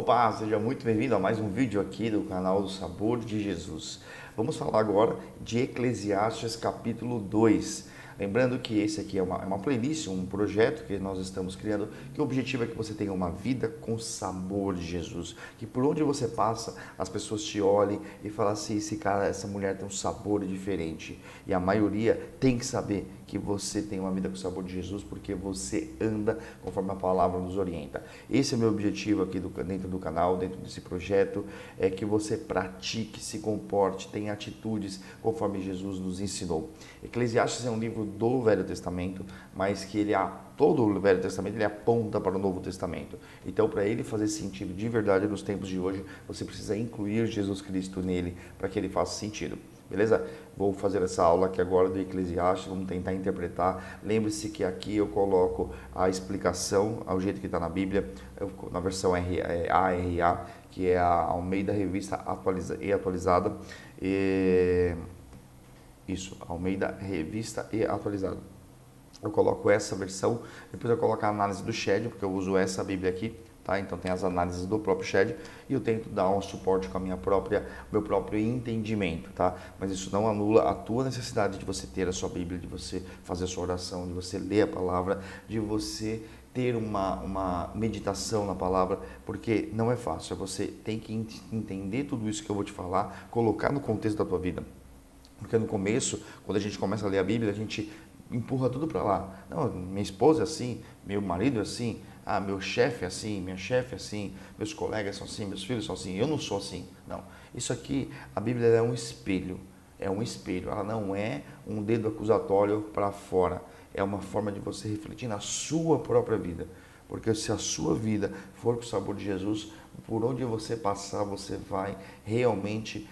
Opa, seja muito bem-vindo a mais um vídeo aqui do canal do Sabor de Jesus. Vamos falar agora de Eclesiastes capítulo 2. Lembrando que esse aqui é uma playlist, um projeto que nós estamos criando, que o objetivo é que você tenha uma vida com sabor de Jesus. Que por onde você passa, as pessoas te olhem e falem assim, esse cara, essa mulher tem um sabor diferente. E a maioria tem que saber que você tem uma vida com sabor de Jesus porque você anda conforme a palavra nos orienta. Esse é o meu objetivo aqui dentro do canal, dentro desse projeto, é que você pratique, se comporte, tenha atitudes conforme Jesus nos ensinou. Eclesiastes é um livro do Velho Testamento, mas que todo o Velho Testamento ele aponta para o Novo Testamento. Então, para ele fazer sentido de verdade nos tempos de hoje, você precisa incluir Jesus Cristo nele para que ele faça sentido. Beleza? Vou fazer essa aula aqui agora do Eclesiastes, vamos tentar interpretar. Lembre-se que aqui eu coloco a explicação ao jeito que está na Bíblia, na versão ARA, que é a Almeida Revista Atualizada. Isso, Almeida Revista e Atualizada. Eu coloco essa versão, depois eu coloco a análise do Shed, porque eu uso essa Bíblia aqui. Tá? Então tem as análises do próprio Shed e eu tento dar um suporte com a meu próprio entendimento, tá? Mas isso não anula a tua necessidade de você ter a sua Bíblia, de você fazer a sua oração, de você ler a palavra, de você ter uma meditação na palavra, porque não é fácil, você tem que entender tudo isso que eu vou te falar, colocar no contexto da tua vida. Porque no começo, quando a gente começa a ler a Bíblia, a gente empurra tudo para lá. Não, minha esposa é assim, meu marido é assim, meu chefe é assim, minha chefe é assim, meus colegas são assim, meus filhos são assim, eu não sou assim. Não, isso aqui, a Bíblia é um espelho, ela não é um dedo acusatório para fora, é uma forma de você refletir na sua própria vida. Porque se a sua vida for com o sabor de Jesus, por onde você passar, você vai realmente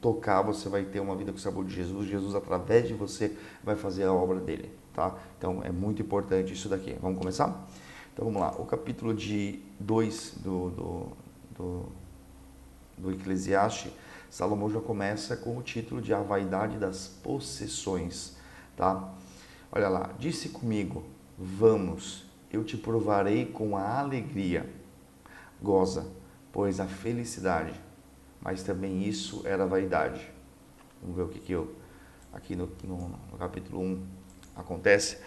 tocar, você vai ter uma vida com o sabor de Jesus. Jesus, através de você, vai fazer a obra dele. Tá? Então, é muito importante isso daqui. Vamos começar? Então, vamos lá. O capítulo 2 do Eclesiastes, Salomão já começa com o título de A Vaidade das Possessões. Tá? Olha lá. Disse comigo, vamos, eu te provarei com a alegria. Goza, pois a felicidade, mas também isso era vaidade. Vamos ver o que aqui no capítulo 1 acontece.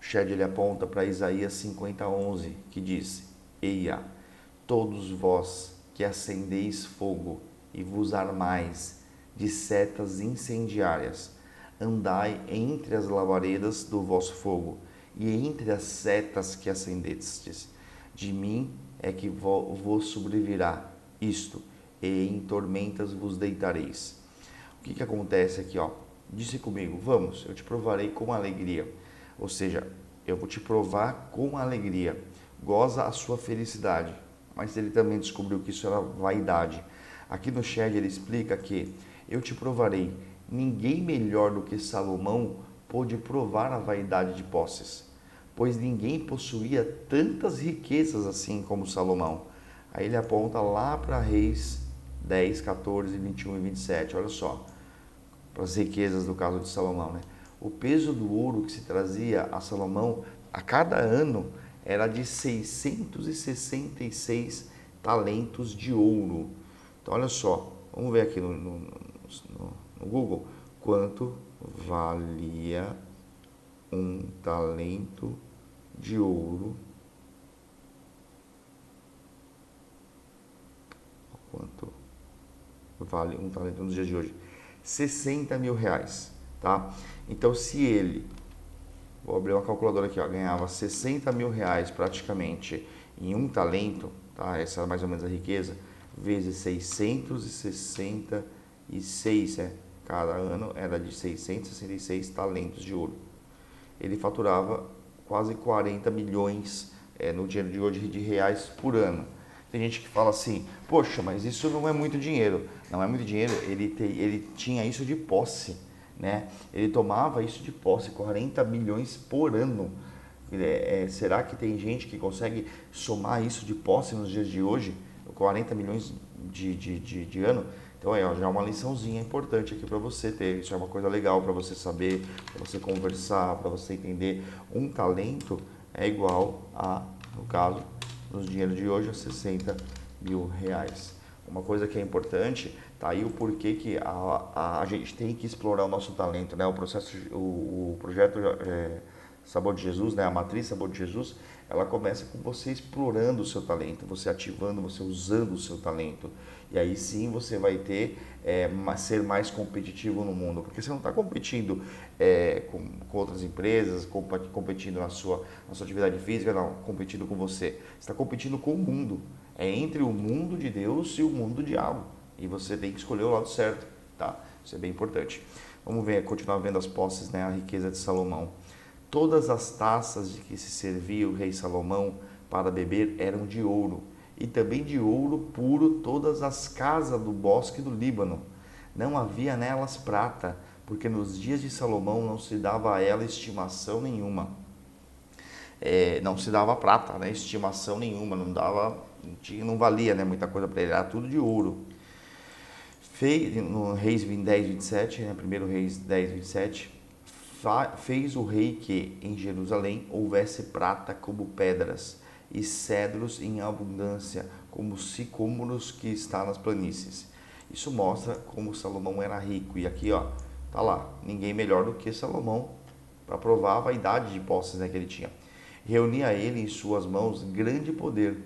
O Shed ele aponta para Isaías 50:11, que diz: Eia, todos vós que acendeis fogo e vos armais de setas incendiárias, andai entre as labaredas do vosso fogo e entre as setas que acendestes. De mim é que vos sobrevirá isto, e em tormentas vos deitareis. O que acontece aqui? Disse comigo, vamos, eu te provarei com alegria. Ou seja, eu vou te provar com alegria. Goza a sua felicidade. Mas ele também descobriu que isso era vaidade. Aqui no Shed ele explica que eu te provarei. Ninguém melhor do que Salomão pôde provar a vaidade de posses, pois ninguém possuía tantas riquezas assim como Salomão. Aí ele aponta lá para Reis 10, 14, 21 e 27, olha só, para as riquezas do caso de Salomão, né? O peso do ouro que se trazia a Salomão a cada ano era de 666 talentos de ouro. Então olha só, vamos ver aqui no Google quanto valia um talento de ouro. Quanto vale um talento nos dias de hoje? 60 mil reais, tá? Então, se ele, vou abrir uma calculadora aqui, ganhava 60 mil reais praticamente em um talento, tá? Essa é mais ou menos a riqueza, vezes 666, cada ano era de 666 talentos de ouro. Ele faturava quase 40 milhões no dinheiro de hoje de reais por ano. Tem gente que fala assim, poxa, mas isso não é muito dinheiro. Não é muito dinheiro, ele tinha isso de posse, né? Ele tomava isso de posse, 40 milhões por ano. Será que tem gente que consegue somar isso de posse nos dias de hoje? 40 milhões de ano? Então já é uma liçãozinha importante aqui para você ter. Isso é uma coisa legal para você saber, para você conversar, para você entender. Um talento é igual a, no caso, nos dinheiros de hoje, a 60 R$ 1.000. Uma coisa que é importante, tá aí o porquê que a gente tem que explorar o nosso talento, né? O processo, o projeto Sabor de Jesus, né? A matriz Sabor de Jesus, ela começa com você explorando o seu talento, você ativando, você usando o seu talento. E aí sim você vai ter, ser mais competitivo no mundo, porque você não está competindo com outras empresas, competindo na sua atividade física, não, competindo com você. Você está competindo com o mundo. É entre o mundo de Deus e o mundo do diabo. E você tem que escolher o lado certo, tá? Isso é bem importante. Vamos ver, continuar vendo as posses, né? A riqueza de Salomão. Todas as taças de que se servia o rei Salomão para beber eram de ouro, e também de ouro puro todas as casas do bosque do Líbano. Não havia nelas prata, porque nos dias de Salomão não se dava a ela estimação nenhuma. Não se dava prata, né? Estimação nenhuma, não valia, né? Muita coisa para ele, era tudo de ouro. No Reis 10, 27, né? 1 Reis 10, 27, fez o rei que em Jerusalém houvesse prata como pedras e cedros em abundância, como sicômoros que está nas planícies. Isso mostra como Salomão era rico. E aqui, ó, tá lá, ninguém melhor do que Salomão para provar a vaidade de posses, né, que ele tinha. Reunia ele em suas mãos grande poder.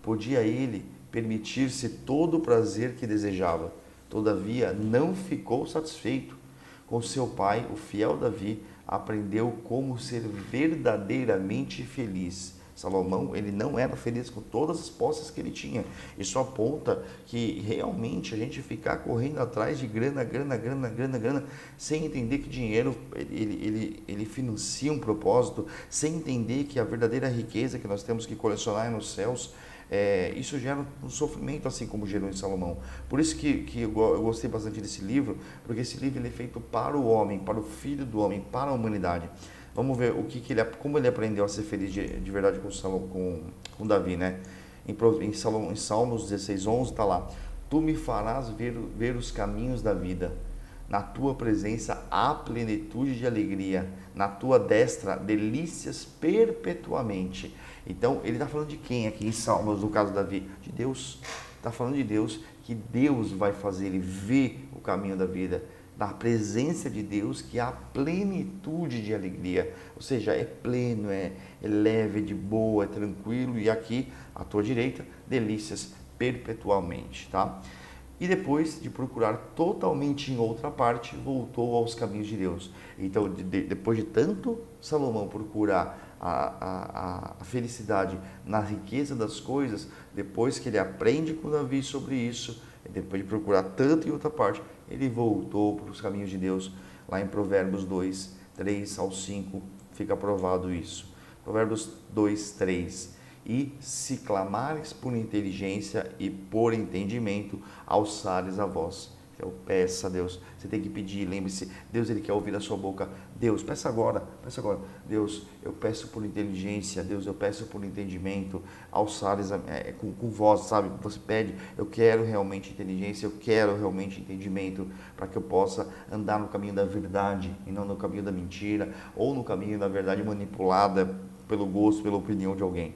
Podia ele permitir-se todo o prazer que desejava. Todavia, não ficou satisfeito. Com seu pai, o fiel Davi, aprendeu como ser verdadeiramente feliz. Salomão, ele não era feliz com todas as posses que ele tinha. Isso aponta que realmente a gente ficar correndo atrás de grana, sem entender que dinheiro ele financia um propósito, sem entender que a verdadeira riqueza que nós temos que colecionar é nos céus. Isso gera um sofrimento, assim como gerou em Salomão. Por isso que eu gostei bastante desse livro, porque esse livro ele é feito para o homem, para o filho do homem, para a humanidade. Vamos ver como ele aprendeu a ser feliz de verdade com Davi, né? Em Salmos 16:11 está lá: Tu me farás ver os caminhos da vida. Na tua presença há plenitude de alegria, na tua destra delícias perpetuamente. Então, ele está falando de quem aqui em Salmos, no caso de Davi? De Deus. Está falando de Deus, que Deus vai fazer ele ver o caminho da vida. Na presença de Deus, que há plenitude de alegria. Ou seja, é pleno, é leve, é de boa, é tranquilo. E aqui, à tua direita, delícias perpetuamente, tá? E depois de procurar totalmente em outra parte, voltou aos caminhos de Deus. Então, depois de tanto Salomão procurar a felicidade na riqueza das coisas, depois que ele aprende com Davi sobre isso, depois de procurar tanto em outra parte, ele voltou para os caminhos de Deus. Lá em Provérbios 2, 3 ao 5, fica provado isso. Provérbios 2, 3. E se clamares por inteligência e por entendimento, alçares a voz. Então, peça a Deus. Você tem que pedir, lembre-se, Deus ele quer ouvir da sua boca. Deus, peça agora. Deus, eu peço por inteligência. Deus, eu peço por entendimento. Alçares com voz, sabe? Você pede, eu quero realmente inteligência, eu quero realmente entendimento, para que eu possa andar no caminho da verdade e não no caminho da mentira, ou no caminho da verdade manipulada pelo gosto, pela opinião de alguém.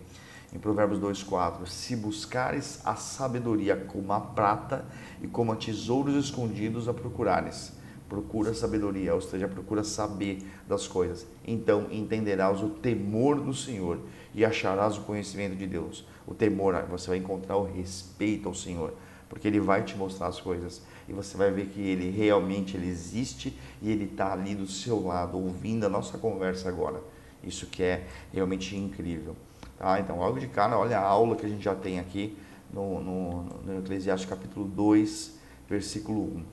Em Provérbios 2,4, se buscares a sabedoria como a prata e como a tesouros escondidos a procurares. Procura sabedoria, ou seja, procura saber das coisas. Então entenderás o temor do Senhor e acharás o conhecimento de Deus. O temor, você vai encontrar o respeito ao Senhor, porque Ele vai te mostrar as coisas. E você vai ver que Ele realmente existe e Ele está ali do seu lado, ouvindo a nossa conversa agora. Isso que é realmente incrível. Então, logo de cara, olha a aula que a gente já tem aqui no Eclesiastes capítulo 2, versículo 1.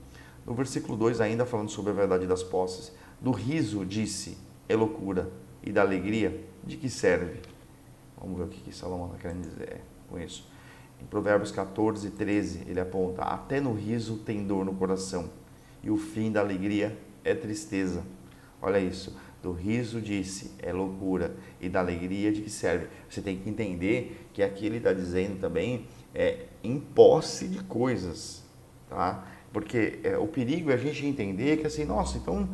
No versículo 2, ainda falando sobre a verdade das posses, do riso disse, é loucura, e da alegria, de que serve? Vamos ver o que Salomão está querendo dizer com isso. Em Provérbios 14, 13, ele aponta, até no riso tem dor no coração, e o fim da alegria é tristeza. Olha isso. Do riso disse, é loucura, e da alegria de que serve. Você tem que entender que aqui ele está dizendo também em posse de coisas, tá? Porque o perigo é a gente entender que assim, nossa, então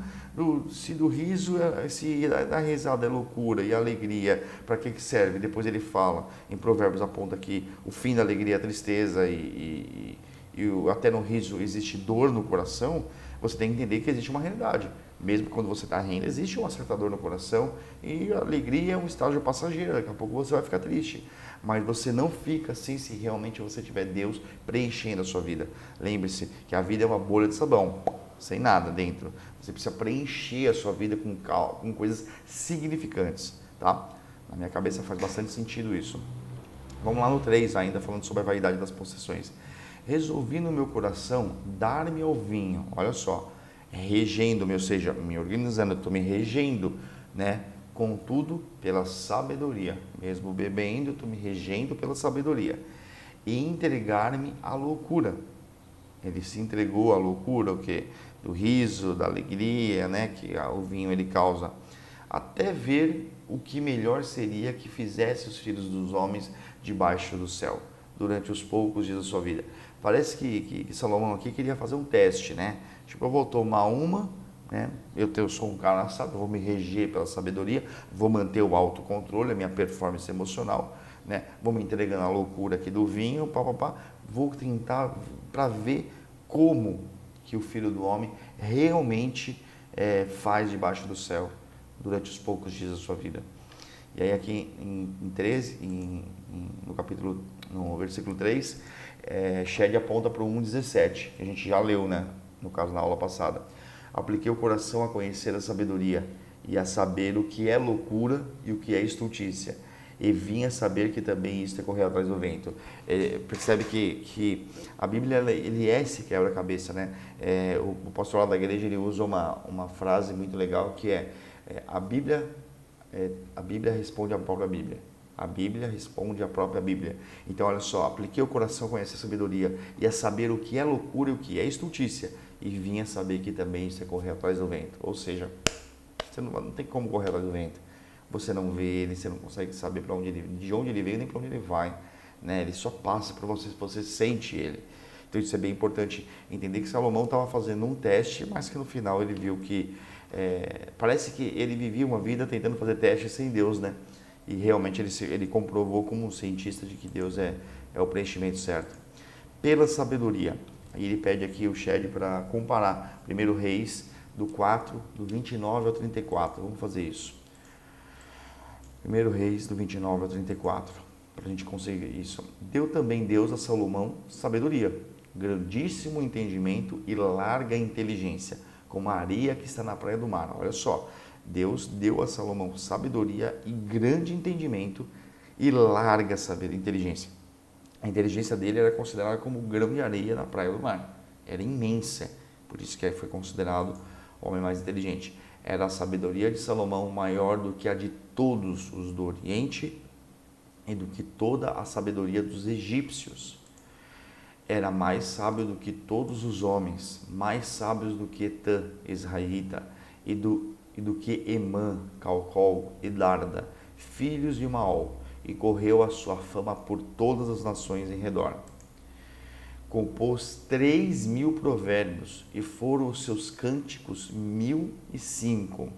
se do riso, se da risada é loucura e alegria, para que serve? Depois ele fala, em Provérbios aponta que o fim da alegria é a tristeza até no riso existe dor no coração. Você tem que entender que existe uma realidade. Mesmo quando você está rindo, existe uma certa dor no coração e a alegria é um estágio passageiro, daqui a pouco você vai ficar triste. Mas você não fica assim se realmente você tiver Deus preenchendo a sua vida. Lembre-se que a vida é uma bolha de sabão, sem nada dentro. Você precisa preencher a sua vida com coisas significantes, tá? Na minha cabeça faz bastante sentido isso. Vamos lá no 3 ainda, falando sobre a vaidade das possessões. Resolvi no meu coração dar-me ao vinho, olha só, regendo-me, ou seja, me organizando, eu estou me regendo, né? Contudo, pela sabedoria, mesmo bebendo, eu estou me regendo pela sabedoria, e entregar-me à loucura. Ele se entregou à loucura, o quê? Do riso, da alegria, né? Que o vinho ele causa, até ver o que melhor seria que fizesse os filhos dos homens debaixo do céu, durante os poucos dias da sua vida. Parece que Salomão aqui queria fazer um teste, né? Tipo, eu vou tomar uma, né? Eu sou um cara sábio, vou me reger pela sabedoria, vou manter o autocontrole, a minha performance emocional, né? Vou me entregando à loucura aqui do vinho, vou tentar para ver como que o Filho do Homem realmente faz debaixo do céu durante os poucos dias da sua vida. E aí aqui em 13, no versículo 3, Shed aponta para o 1,17, que a gente já leu, né? No caso, na aula passada. Apliquei o coração a conhecer a sabedoria e a saber o que é loucura e o que é estultícia. E vim a saber que também isto é correr atrás do vento. Percebe que a Bíblia ele é esse quebra-cabeça, né? O pastor lá da igreja ele usa uma frase muito legal que a Bíblia responde à própria Bíblia. A Bíblia responde à própria Bíblia. Então, olha só, apliquei o coração a conhecer a sabedoria e a saber o que é loucura e o que é estultícia. E vim a saber que também isso é correr atrás do vento. Ou seja, você não tem como correr atrás do vento. Você não vê ele, você não consegue saber de onde ele veio nem para onde ele vai. Né? Ele só passa por você, você sente ele. Então, isso é bem importante entender que Salomão estava fazendo um teste, mas que no final ele viu que parece que ele vivia uma vida tentando fazer testes sem Deus, né? E realmente ele comprovou como um cientista de que Deus é o preenchimento certo. Pela sabedoria. Aí ele pede aqui o Shed para comparar 1 Reis do 4, do 29 ao 34. Vamos fazer isso. 1 Reis do 29 ao 34, para a gente conseguir isso. Deu também Deus a Salomão sabedoria, grandíssimo entendimento e larga inteligência, como a areia que está na praia do mar. Olha só, Deus deu a Salomão sabedoria e grande entendimento e larga inteligência. A inteligência dele era considerada como grão de areia na praia do mar. Era imensa, por isso que foi considerado o homem mais inteligente. Era a sabedoria de Salomão maior do que a de todos os do Oriente e do que toda a sabedoria dos egípcios. Era mais sábio do que todos os homens, mais sábios do que Etã, israelita, e do que Emã, Calcol e Darda, filhos de Maol, e correu a sua fama por todas as nações em redor. Compôs 3.000 provérbios, e foram os seus cânticos 1.005.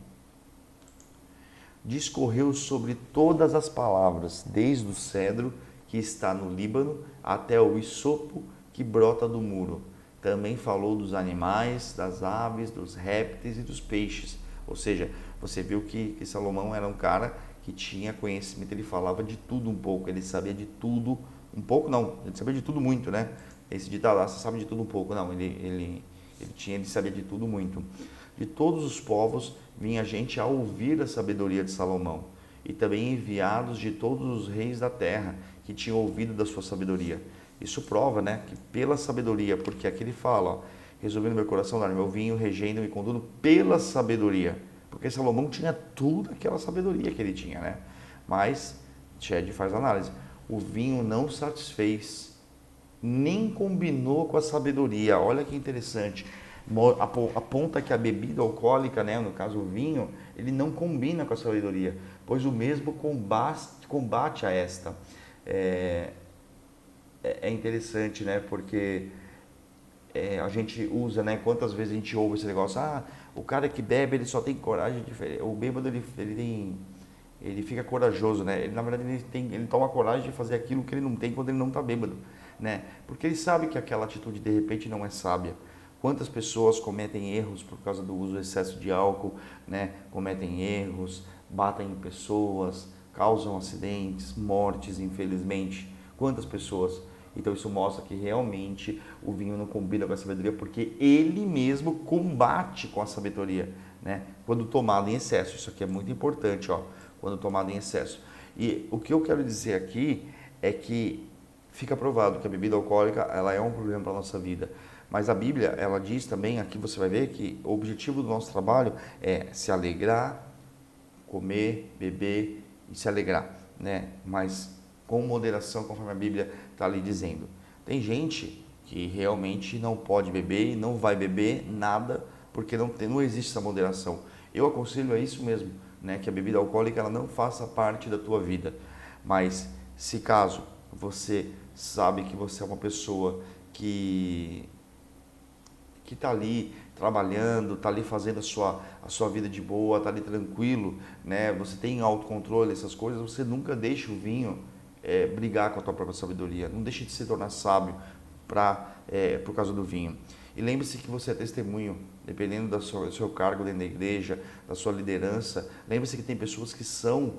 Discorreu sobre todas as palavras, desde o cedro que está no Líbano até o hisopo que brota do muro. Também falou dos animais, das aves, dos répteis e dos peixes. Ou seja, você viu que Salomão era um cara que tinha conhecimento, ele falava de tudo um pouco, ele sabia de tudo, um pouco não, ele sabia de tudo muito, né? Esse ditado lá, você sabe de tudo um pouco, não, ele sabia de tudo muito. De todos os povos vinha gente a ouvir a sabedoria de Salomão, e também enviados de todos os reis da terra que tinham ouvido da sua sabedoria. Isso prova, né, que pela sabedoria, porque aqui ele fala, ó, resolvendo meu coração dar meu vinho, regendo-me com tudo pela sabedoria. Porque Salomão tinha tudo aquela sabedoria que ele tinha, né? Mas, Shed faz análise, o vinho não satisfez, nem combinou com a sabedoria. Olha que interessante. Aponta que a bebida alcoólica, né, no caso o vinho, ele não combina com a sabedoria, pois o mesmo combate a esta. É interessante, né, porque a gente usa, né? Quantas vezes a gente ouve esse negócio, o cara que bebe, ele só tem coragem de... O bêbado, ele fica corajoso, né? Ele, na verdade, ele toma coragem de fazer aquilo que ele não tem quando ele não está bêbado, né? Porque ele sabe que aquela atitude, de repente, não é sábia. Quantas pessoas cometem erros por causa do uso excesso de álcool, né? Cometem erros, batem em pessoas, causam acidentes, mortes, infelizmente. Quantas pessoas? Então isso mostra que realmente o vinho não combina com a sabedoria, porque ele mesmo combate com a sabedoria, né? Quando tomado em excesso. Isso aqui é muito importante, ó, quando tomado em excesso. E o que eu quero dizer aqui é que fica provado que a bebida alcoólica, ela é um problema para a nossa vida. Mas a Bíblia, ela diz também, aqui você vai ver que o objetivo do nosso trabalho é se alegrar, comer, beber e se alegrar, né? Mas com moderação, conforme a Bíblia está ali dizendo. Tem gente que realmente não pode beber e não vai beber nada porque não existe essa moderação. Eu aconselho a isso mesmo, né? Que a bebida alcoólica ela não faça parte da tua vida. Mas se caso você sabe que você é uma pessoa que está ali trabalhando, está ali fazendo a sua vida de boa, está ali tranquilo, né? Você tem autocontrole, essas coisas, você nunca deixa o vinho brigar com a tua própria sabedoria, não deixe de se tornar sábio por causa do vinho. E lembre-se que você é testemunho, dependendo do seu cargo dentro da igreja, da sua liderança. Lembre-se que tem pessoas que são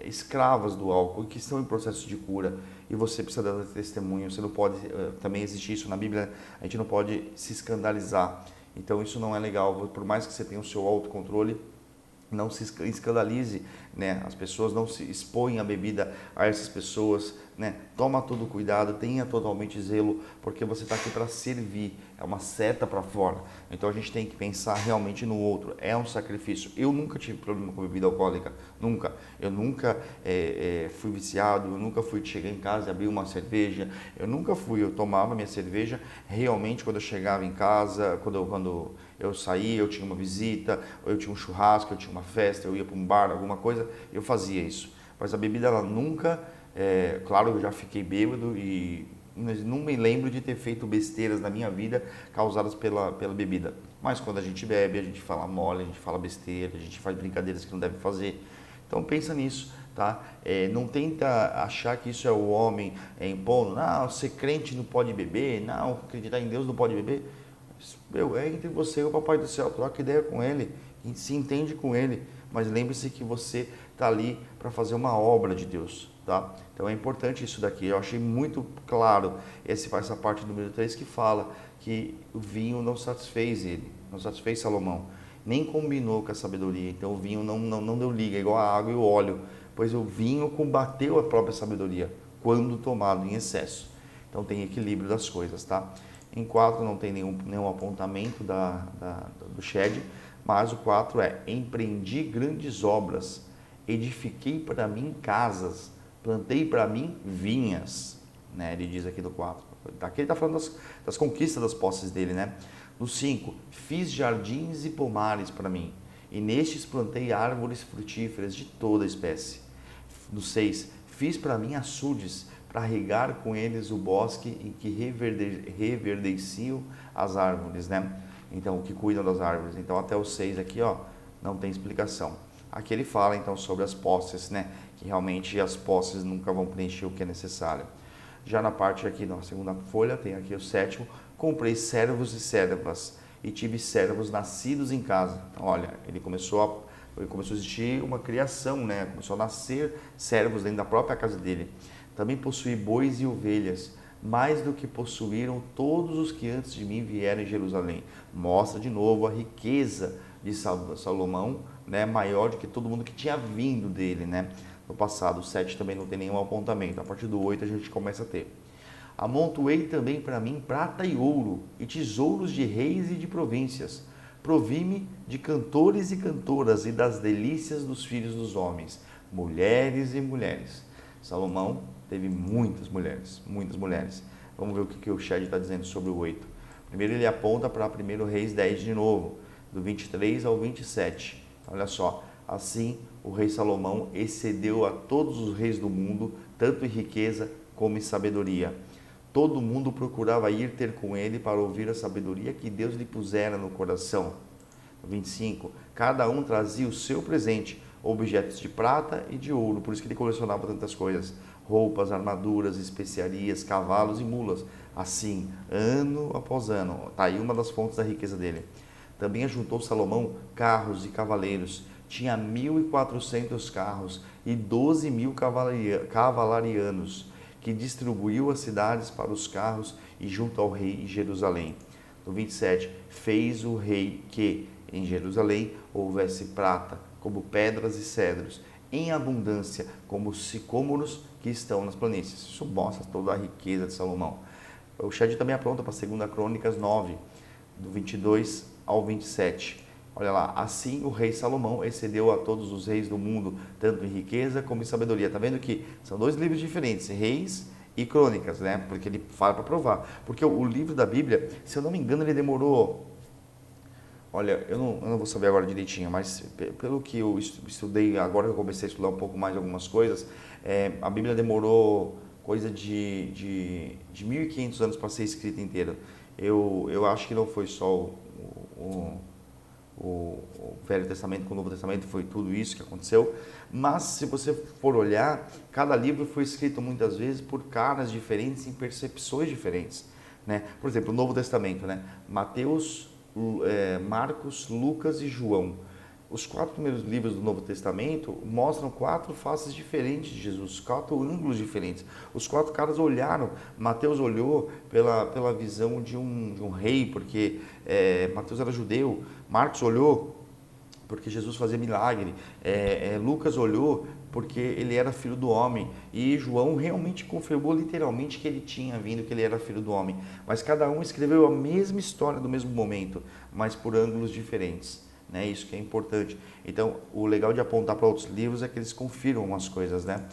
escravas do álcool e que estão em processo de cura. E você precisa dar testemunho. Você não pode, também existe isso na Bíblia, a gente não pode se escandalizar. Então isso não é legal. Por mais que você tenha o seu autocontrole, não se escandalize, né? As pessoas não se expõem a bebida a essas pessoas, né? Toma todo cuidado, tenha totalmente zelo, porque você está aqui para servir, é uma seta para fora. Então a gente tem que pensar realmente no outro, é um sacrifício. Eu nunca tive problema com bebida alcoólica, nunca. Eu nunca fui viciado, eu nunca fui chegar em casa e abrir uma cerveja, eu tomava minha cerveja realmente quando eu chegava em casa, quando eu saía, eu tinha uma visita, ou eu tinha um churrasco, eu tinha uma festa, eu ia para um bar, alguma coisa, eu fazia isso. Mas a bebida, ela nunca, claro, eu já fiquei bêbado e não me lembro de ter feito besteiras na minha vida causadas pela bebida. Mas quando a gente bebe, a gente fala mole, a gente fala besteira, a gente faz brincadeiras que não deve fazer. Então pensa nisso, tá? Não tenta achar que isso é o homem impondo, não, ser crente não pode beber, não, acreditar em Deus não pode beber. É entre você e o Papai do Céu, troca ideia com ele, se entende com ele, mas lembre-se que você está ali para fazer uma obra de Deus, tá? Então é importante isso daqui. Eu achei muito claro essa parte número 3 que fala que o vinho não satisfez ele, não satisfez Salomão, nem combinou com a sabedoria. Então o vinho não deu liga, igual a água e o óleo, pois o vinho combateu a própria sabedoria quando tomado em excesso. Então tem equilíbrio das coisas, tá? Em 4 não tem nenhum apontamento do Shed, mas o 4 empreendi grandes obras, edifiquei para mim casas, plantei para mim vinhas, né? Ele diz aqui do 4. Aqui ele está falando das conquistas das posses dele, né? No 5, fiz jardins e pomares para mim, e nestes plantei árvores frutíferas de toda espécie. No 6, fiz para mim açudes, para regar com eles o bosque em que reverdeciam as árvores, né? Então, que cuidam das árvores. Então, até o 6 aqui, ó, não tem explicação. Aqui ele fala, então, sobre as posses, né? Que realmente as posses nunca vão preencher o que é necessário. Já na parte aqui, na segunda folha, tem aqui o 7º, comprei servos e servas, e tive servos nascidos em casa. Então, olha, ele começou a existir uma criação, né? Começou a nascer servos dentro da própria casa dele. Também possuí bois e ovelhas, mais do que possuíram todos os que antes de mim vieram em Jerusalém. Mostra de novo a riqueza de Salomão, né, maior do que todo mundo que tinha vindo dele, né, no passado. O 7 também não tem nenhum apontamento, a partir do 8 a gente começa a ter. Amontoei também para mim prata e ouro, e tesouros de reis e de províncias. Provi-me de cantores e cantoras e das delícias dos filhos dos homens, mulheres e mulheres. Salomão teve muitas mulheres, muitas mulheres. Vamos ver o que o Shed está dizendo sobre o 8. Primeiro ele aponta para 1 Reis 10 de novo, do 23 ao 27. Olha só, assim o rei Salomão excedeu a todos os reis do mundo, tanto em riqueza como em sabedoria. todo mundo procurava ir ter com ele para ouvir a sabedoria que Deus lhe pusera no coração. 25. Cada um trazia o seu presente, objetos de prata e de ouro, por isso que ele colecionava tantas coisas, roupas, armaduras, especiarias, cavalos e mulas, assim, ano após ano. Está aí uma das fontes da riqueza dele. Também ajuntou Salomão carros e cavaleiros, tinha 1.400 carros e 12.000 cavalarianos, que distribuiu as cidades para os carros e junto ao rei em Jerusalém. No 27, fez o rei que em Jerusalém houvesse prata, como pedras e cedros, em abundância, como os sicômoros que estão nas planícies. Isso mostra toda a riqueza de Salomão. O Shed também apronta para 2 Crônicas 9, do 22 ao 27. Olha lá, assim o rei Salomão excedeu a todos os reis do mundo, tanto em riqueza como em sabedoria. Está vendo que são 2 livros diferentes, Reis e Crônicas, né? Porque ele fala para provar. Porque o livro da Bíblia, se eu não me engano, ele demorou... Olha, eu não vou saber agora direitinho, mas pelo que eu estudei, agora que eu comecei a estudar um pouco mais algumas coisas, a Bíblia demorou coisa de 1.500 anos para ser escrita inteira. Eu acho que não foi só o Velho Testamento com o Novo Testamento, foi tudo isso que aconteceu, mas se você for olhar, cada livro foi escrito muitas vezes por caras diferentes, em percepções diferentes, né? Por exemplo, o Novo Testamento, né? Mateus, Marcos, Lucas e João. Os 4 primeiros livros do Novo Testamento mostram 4 faces diferentes de Jesus, 4 ângulos diferentes. Os 4 caras olharam. Mateus olhou pela visão de um rei, porque Mateus era judeu. Marcos olhou porque Jesus fazia milagre. Lucas olhou porque ele era filho do homem. E João realmente confirmou literalmente que ele tinha vindo, que ele era filho do homem. Mas cada um escreveu a mesma história do mesmo momento, mas por ângulos diferentes. Né? Isso que é importante. Então, o legal de apontar para outros livros é que eles confirmam as coisas, né?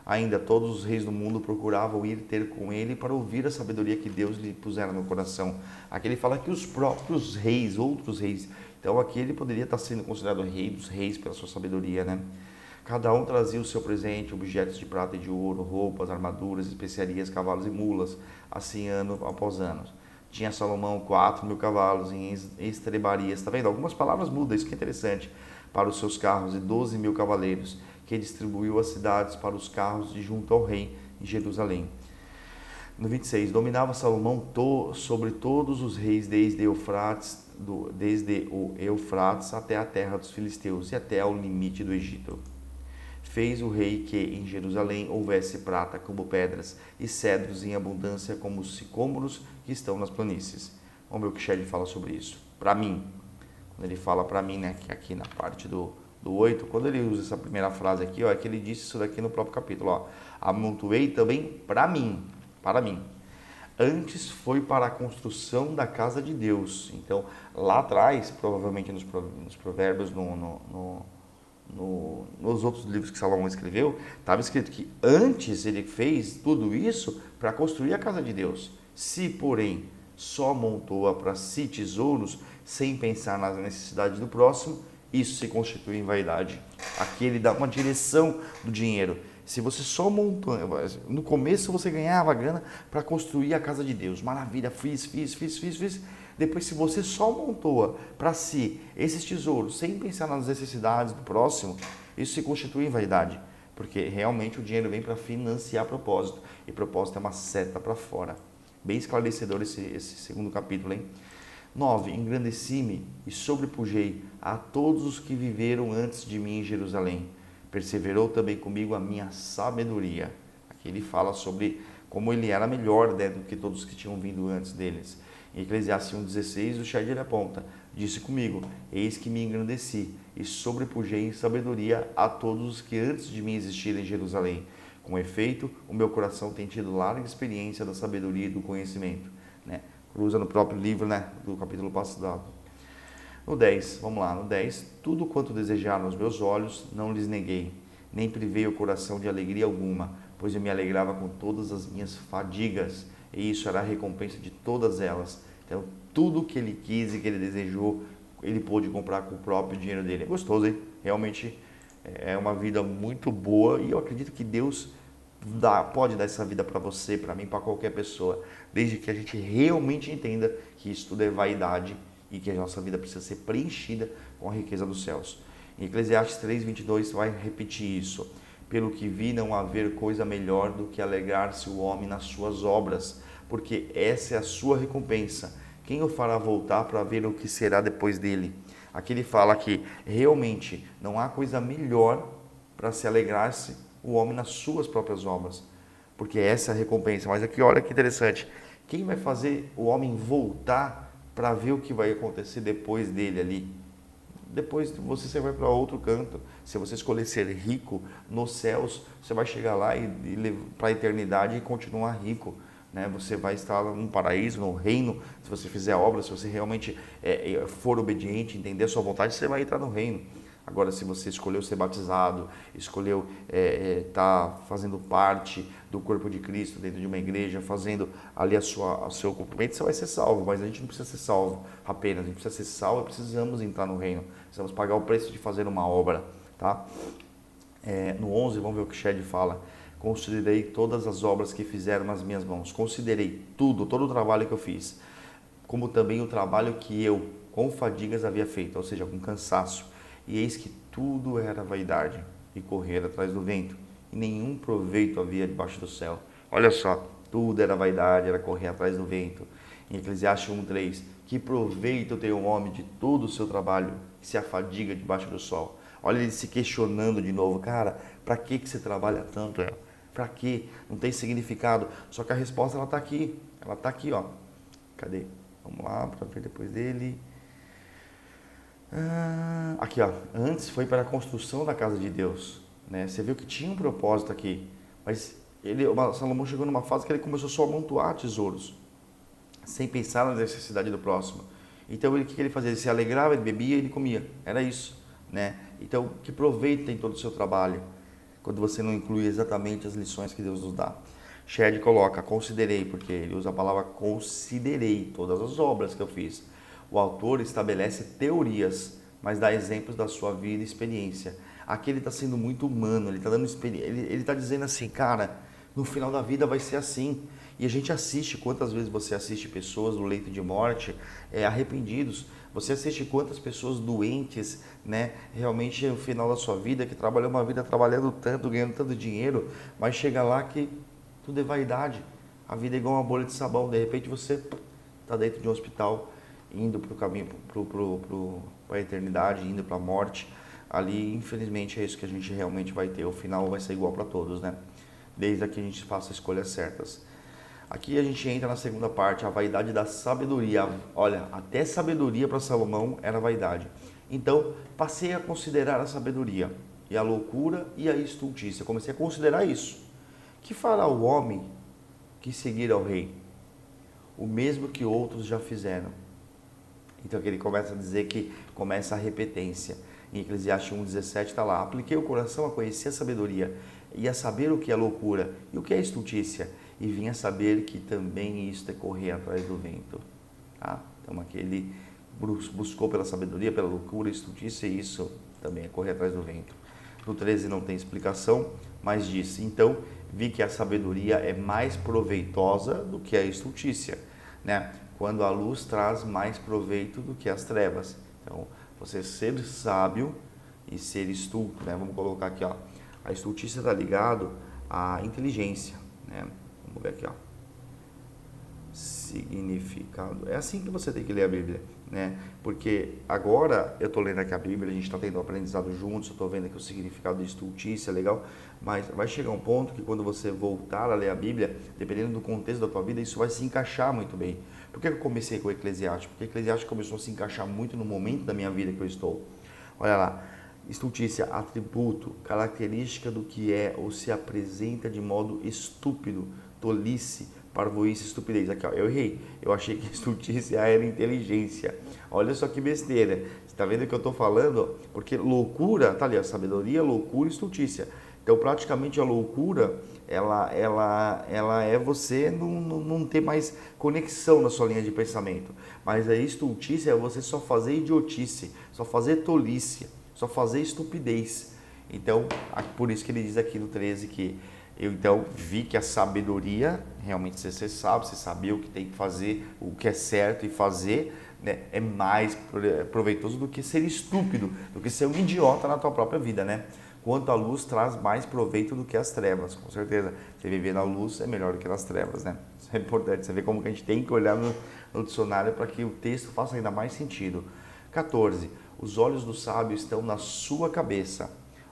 Ainda todos os reis do mundo procuravam ir ter com ele para ouvir a sabedoria que Deus lhe pusera no coração. Aqui ele fala que os próprios reis, outros reis, então aqui ele poderia estar sendo considerado rei dos reis pela sua sabedoria, né? Cada um trazia o seu presente, objetos de prata e de ouro, roupas, armaduras, especiarias, cavalos e mulas, assim ano após ano. Tinha Salomão 4.000 cavalos em estrebarias, tá vendo? Algumas palavras mudam, isso que é interessante, para os seus carros e 12.000 cavaleiros, que distribuiu as cidades para os carros de junto ao rei em Jerusalém. No 26, dominava Salomão sobre todos os reis desde o Eufrates até a terra dos filisteus e até ao limite do Egito. Fez o rei que em Jerusalém houvesse prata como pedras e cedros em abundância como os sicômoros que estão nas planícies. Vamos ver o que Shed fala sobre isso. Para mim, quando ele fala para mim, né, que aqui na parte do 8, quando ele usa essa primeira frase aqui, ó, é que ele disse isso daqui no próprio capítulo, ó. Amontoei também para mim. Antes foi para a construção da casa de Deus. Então, lá atrás, provavelmente nos provérbios, nos outros livros que Salomão escreveu, estava escrito que antes ele fez tudo isso para construir a casa de Deus. Se, porém, só montou-a para si tesouros, sem pensar nas necessidades do próximo, isso se constitui em vaidade. Aqui ele dá uma direção do dinheiro. Se você só montou, no começo você ganhava grana para construir a casa de Deus, maravilha, fiz. Depois, se você só montou para si esses tesouros, sem pensar nas necessidades do próximo, isso se constitui em vaidade. Porque realmente o dinheiro vem para financiar propósito, e propósito é uma seta para fora. Bem esclarecedor esse segundo capítulo, hein? 9. Engrandeci-me e sobrepujei a todos os que viveram antes de mim em Jerusalém. Perseverou também comigo a minha sabedoria. Aqui ele fala sobre como ele era melhor, né, do que todos que tinham vindo antes deles. Em Eclesiastes 1,16, o Shed aponta: disse comigo, eis que me engrandeci e sobrepujei em sabedoria a todos os que antes de mim existiram em Jerusalém. Com efeito, o meu coração tem tido larga experiência da sabedoria e do conhecimento. Né? Cruza no próprio livro, né, do capítulo passado. No 10, vamos lá, no 10, tudo quanto desejaram os meus olhos, não lhes neguei, nem privei o coração de alegria alguma, pois eu me alegrava com todas as minhas fadigas, e isso era a recompensa de todas elas. Então, tudo que ele quis e que ele desejou, ele pôde comprar com o próprio dinheiro dele. É gostoso, hein? Realmente é uma vida muito boa, e eu acredito que Deus pode dar essa vida para você, para mim, para qualquer pessoa, desde que a gente realmente entenda que isso tudo é vaidade e que a nossa vida precisa ser preenchida com a riqueza dos céus. Em Eclesiastes 3:22 vai repetir isso. Pelo que vi, não haver coisa melhor do que alegrar-se o homem nas suas obras, porque essa é a sua recompensa. Quem o fará voltar para ver o que será depois dele? Aqui ele fala que realmente não há coisa melhor para se alegrar-se o homem nas suas próprias obras, porque essa é a recompensa. Mas aqui olha que interessante, quem vai fazer o homem voltar para ver o que vai acontecer depois dele ali? Depois você vai para outro canto. Se você escolher ser rico nos céus, você vai chegar lá e para a eternidade e continuar rico, né? Você vai estar no paraíso, no reino. Se você fizer a obra, se você realmente for obediente, entender a sua vontade, você vai entrar no reino. Agora, se você escolheu ser batizado, escolheu estar fazendo parte do corpo de Cristo dentro de uma igreja, fazendo ali o seu cumprimento, você vai ser salvo. Mas a gente não precisa ser salvo apenas, a gente precisa ser salvo e precisamos entrar no reino. Precisamos pagar o preço de fazer uma obra, tá? No 11, vamos ver o que Shed fala. Considerei todas as obras que fizeram nas minhas mãos. Considerei tudo, todo o trabalho que eu fiz, como também o trabalho que eu, com fadigas, havia feito, ou seja, com cansaço. E eis que tudo era vaidade e correr atrás do vento, e nenhum proveito havia debaixo do céu. Olha só, tudo era vaidade, era correr atrás do vento. Em Eclesiastes 1:3, que proveito tem o homem de todo o seu trabalho, que se afadiga debaixo do sol. Olha ele se questionando de novo, cara, para que você trabalha tanto? Para quê? Não tem significado. Só que a resposta ela está aqui, ó. Cadê? Vamos lá para ver depois dele. Aqui, ó. Antes foi para a construção da casa de Deus, né? Você viu que tinha um propósito aqui, mas Salomão chegou numa fase que ele começou só a amontoar tesouros, sem pensar na necessidade do próximo. Então o que ele fazia? Ele se alegrava, ele bebia, ele comia. Era isso, né? Então que proveito tem todo o seu trabalho quando você não inclui exatamente as lições que Deus nos dá? Shed coloca, considerei, porque ele usa a palavra considerei todas as obras que eu fiz. O autor estabelece teorias, mas dá exemplos da sua vida e experiência. Aqui ele está sendo muito humano, ele está dando experiência, ele está dizendo assim, cara, no final da vida vai ser assim. E a gente assiste, quantas vezes você assiste pessoas no leito de morte arrependidos? Você assiste quantas pessoas doentes, né, realmente no final da sua vida, que trabalhou uma vida trabalhando tanto, ganhando tanto dinheiro, mas chega lá que tudo é vaidade. A vida é igual uma bolha de sabão, de repente você está dentro de um hospital, indo para o caminho, para a eternidade, indo para a morte. Ali, infelizmente, é isso que a gente realmente vai ter. O final vai ser igual para todos, né? Desde que a gente faça escolhas certas. Aqui a gente entra na segunda parte, a vaidade da sabedoria. Olha, até sabedoria para Salomão era vaidade. Então, passei a considerar a sabedoria, e a loucura e a estultícia. Comecei a considerar isso. Que fará o homem que seguir ao rei? O mesmo que outros já fizeram. Então aqui ele começa a dizer que começa a repetência. Em Eclesiastes 1:17 está lá, apliquei o coração a conhecer a sabedoria e a saber o que é loucura e o que é estultícia, e vim a saber que também isto é correr atrás do vento. Tá? Então aqui ele buscou pela sabedoria, pela loucura, estultícia, e isso também é correr atrás do vento. No 13 não tem explicação, mas diz, então vi que a sabedoria é mais proveitosa do que a estultícia, né? Quando a luz traz mais proveito do que as trevas. Então, você ser sábio e ser estulto, né? Vamos colocar aqui, ó. A estultícia está ligado à inteligência, né? Vamos ver aqui, ó. Significado. É assim que você tem que ler a Bíblia, né? Porque agora eu estou lendo aqui a Bíblia, a gente está tendo um aprendizado juntos, eu estou vendo aqui o significado de estultícia, legal, mas vai chegar um ponto que quando você voltar a ler a Bíblia, dependendo do contexto da tua vida, isso vai se encaixar muito bem. Por que eu comecei com o Eclesiastes? Porque o Eclesiastes começou a se encaixar muito no momento da minha vida que eu estou. Olha lá, estultícia, atributo, característica do que é ou se apresenta de modo estúpido, tolice, parvoíce, estupidez. Aqui, ó, eu errei. Eu achei que estultícia era inteligência. Olha só que besteira. Você está vendo o que eu estou falando? Porque loucura, tá ali, a sabedoria, loucura e estultícia. Então, praticamente a loucura, ela é você não ter mais conexão na sua linha de pensamento. Mas a estultícia é você só fazer idiotice, só fazer tolice, só fazer estupidez. Então, por isso que ele diz aqui no 13 que Eu então vi que a sabedoria, realmente você sabe, você sabia o que tem que fazer, o que é certo e fazer, né, é mais proveitoso do que ser estúpido, do que ser um idiota na tua própria vida, né? Quanto a luz traz mais proveito do que as trevas, com certeza. Você viver na luz é melhor do que nas trevas, né? Isso é importante, você vê como que a gente tem que olhar no dicionário para que o texto faça ainda mais sentido. 14. Os olhos do sábio estão na sua cabeça,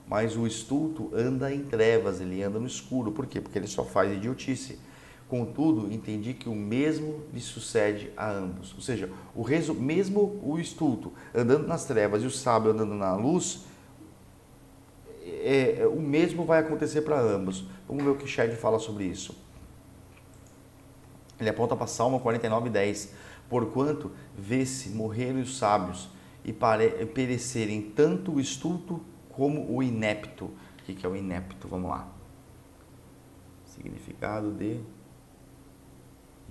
mas o estulto anda em trevas, ele anda no escuro. Por quê? Porque ele só faz idiotice. Contudo, entendi que o mesmo lhe sucede a ambos. Ou seja, mesmo o estulto andando nas trevas e o sábio andando na luz, o mesmo vai acontecer para ambos. Vamos ver o que Shed fala sobre isso. Ele aponta para Salmo 49:10. Porquanto vê-se morrerem os sábios e perecerem tanto o estulto como o inepto. O que é o inepto? Vamos lá. Significado de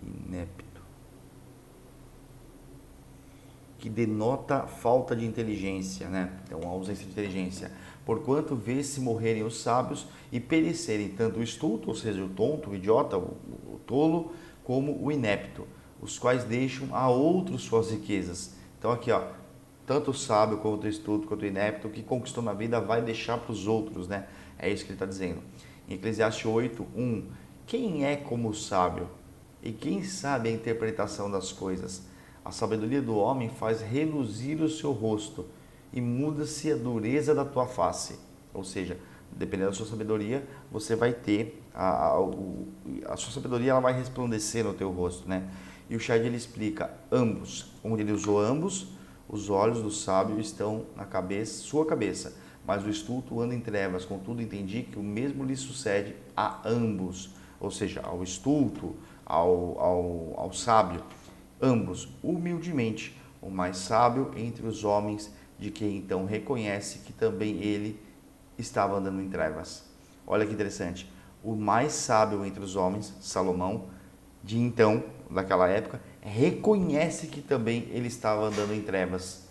inepto, que denota falta de inteligência, né? Então, a ausência de inteligência. Porquanto vê-se morrerem os sábios e perecerem tanto o estulto, ou seja, o tonto, o idiota, o tolo, como o inepto, os quais deixam a outros suas riquezas. Então aqui, ó, tanto o sábio quanto o estulto, quanto o inepto, o que conquistou na vida vai deixar para os outros, né? É isso que ele está dizendo. Em Eclesiastes 8:1, quem é como o sábio? E quem sabe a interpretação das coisas? A sabedoria do homem faz reluzir o seu rosto e muda-se a dureza da tua face. Ou seja, dependendo da sua sabedoria, você vai ter, a sua sabedoria ela vai resplandecer no teu rosto, né? E o Shad ele explica ambos, onde ele usou ambos, os olhos do sábio estão na cabeça, sua cabeça, mas o estulto anda em trevas. Contudo, entendi que o mesmo lhe sucede a ambos, ou seja, ao estulto, ao sábio, ambos, humildemente, o mais sábio entre os homens, de quem então reconhece que também ele estava andando em trevas. Olha que interessante, o mais sábio entre os homens, Salomão, de então, daquela época, reconhece que também ele estava andando em trevas.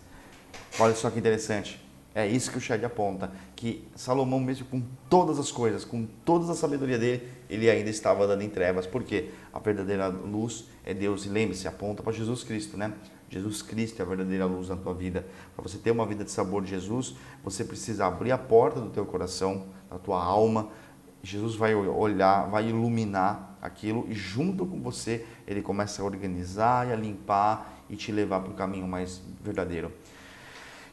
Olha só que interessante. É isso que o Shad aponta, que Salomão mesmo com todas as coisas, com toda a sabedoria dele, ele ainda estava andando em trevas. Por quê? A verdadeira luz é Deus. E lembre-se, aponta para Jesus Cristo, né? Jesus Cristo é a verdadeira luz na tua vida. Para você ter uma vida de sabor de Jesus, você precisa abrir a porta do teu coração, da tua alma. Jesus vai olhar, vai iluminar aquilo e junto com você, ele começa a organizar e a limpar e te levar para o caminho mais verdadeiro.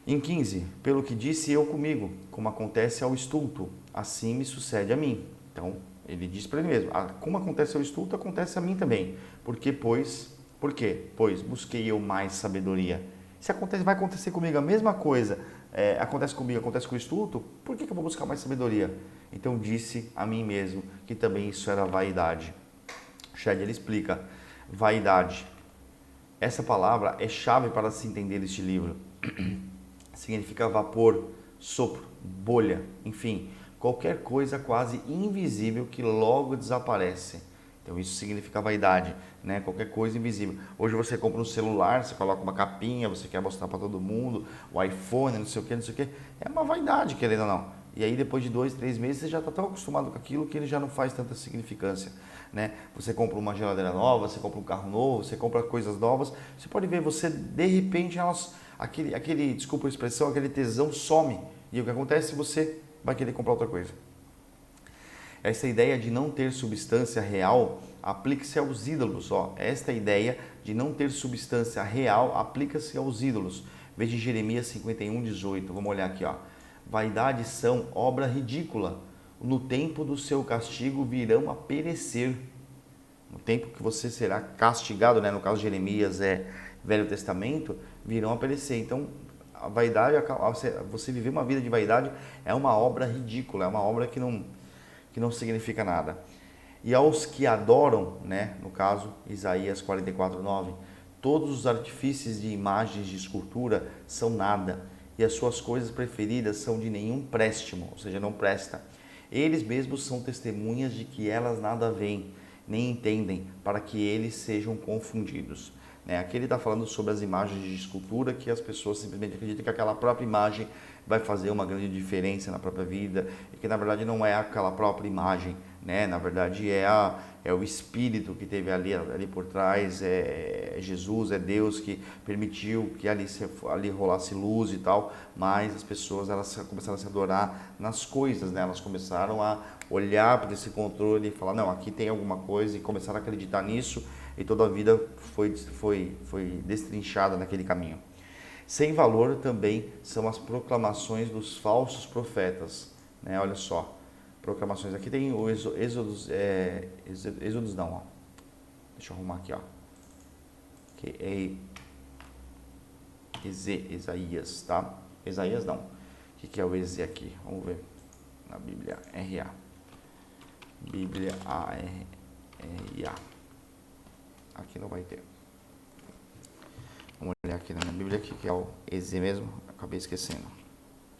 Em 15, pelo que disse eu comigo, como acontece ao estulto, assim me sucede a mim. Então, ele diz para ele mesmo, como acontece ao estulto, acontece a mim também. Por quê? Pois busquei eu mais sabedoria. Se acontece, vai acontecer comigo a mesma coisa, acontece comigo, acontece com o estulto, por que eu vou buscar mais sabedoria? Então, disse a mim mesmo que também isso era vaidade. Shad, ele explica, vaidade. Essa palavra é chave para se entender este livro. Significa vapor, sopro, bolha, enfim, qualquer coisa quase invisível que logo desaparece. Então isso significa vaidade, né? Qualquer coisa invisível. Hoje você compra um celular, você coloca uma capinha, você quer mostrar para todo mundo, o iPhone, não sei o que, é uma vaidade, querendo ou não. E aí depois de 2, 3 meses você já está tão acostumado com aquilo que ele já não faz tanta significância, né? Você compra uma geladeira nova, você compra um carro novo, você compra coisas novas, você pode ver, você de repente desculpa a expressão, aquele tesão some. E o que acontece? Você vai querer comprar outra coisa. Essa ideia de não ter substância real aplica-se aos ídolos. Esta ideia de não ter substância real aplica-se aos ídolos. Veja Jeremias 51:18. Vamos olhar aqui. Vaidades são obra ridícula. No tempo do seu castigo virão a perecer. No tempo que você será castigado, né? No caso de Jeremias Velho Testamento, virão a perecer. Então, a vaidade, você viver uma vida de vaidade é uma obra ridícula, é uma obra que não significa nada. E aos que adoram, né, no caso, Isaías 44:9, todos os artifícios de imagens de escultura são nada, e as suas coisas preferidas são de nenhum préstimo, ou seja, não presta. Eles mesmos são testemunhas de que elas nada veem, nem entendem, para que eles sejam confundidos. Aqui ele está falando sobre as imagens de escultura, que as pessoas simplesmente acreditam que aquela própria imagem vai fazer uma grande diferença na própria vida, e que na verdade não é aquela própria imagem, né? Na verdade é o Espírito que teve ali por trás, é Jesus, é Deus que permitiu que ali rolasse luz e tal, mas as pessoas elas começaram a se adorar nas coisas, né? Elas começaram a olhar para esse controle e falar, não, aqui tem alguma coisa, e começaram a acreditar nisso, e toda a vida foi destrinchada naquele caminho. Sem valor também são as proclamações dos falsos profetas, né? Olha só, proclamações. Aqui tem o Êxodos não, ó. Deixa eu arrumar aqui, ó. Que é Isaías, tá? Isaías não. O que é o Eze aqui? Vamos ver na Bíblia RA. Bíblia ARA. Aqui não vai ter. Vamos olhar aqui na minha Bíblia, que é o Eze mesmo. Acabei esquecendo.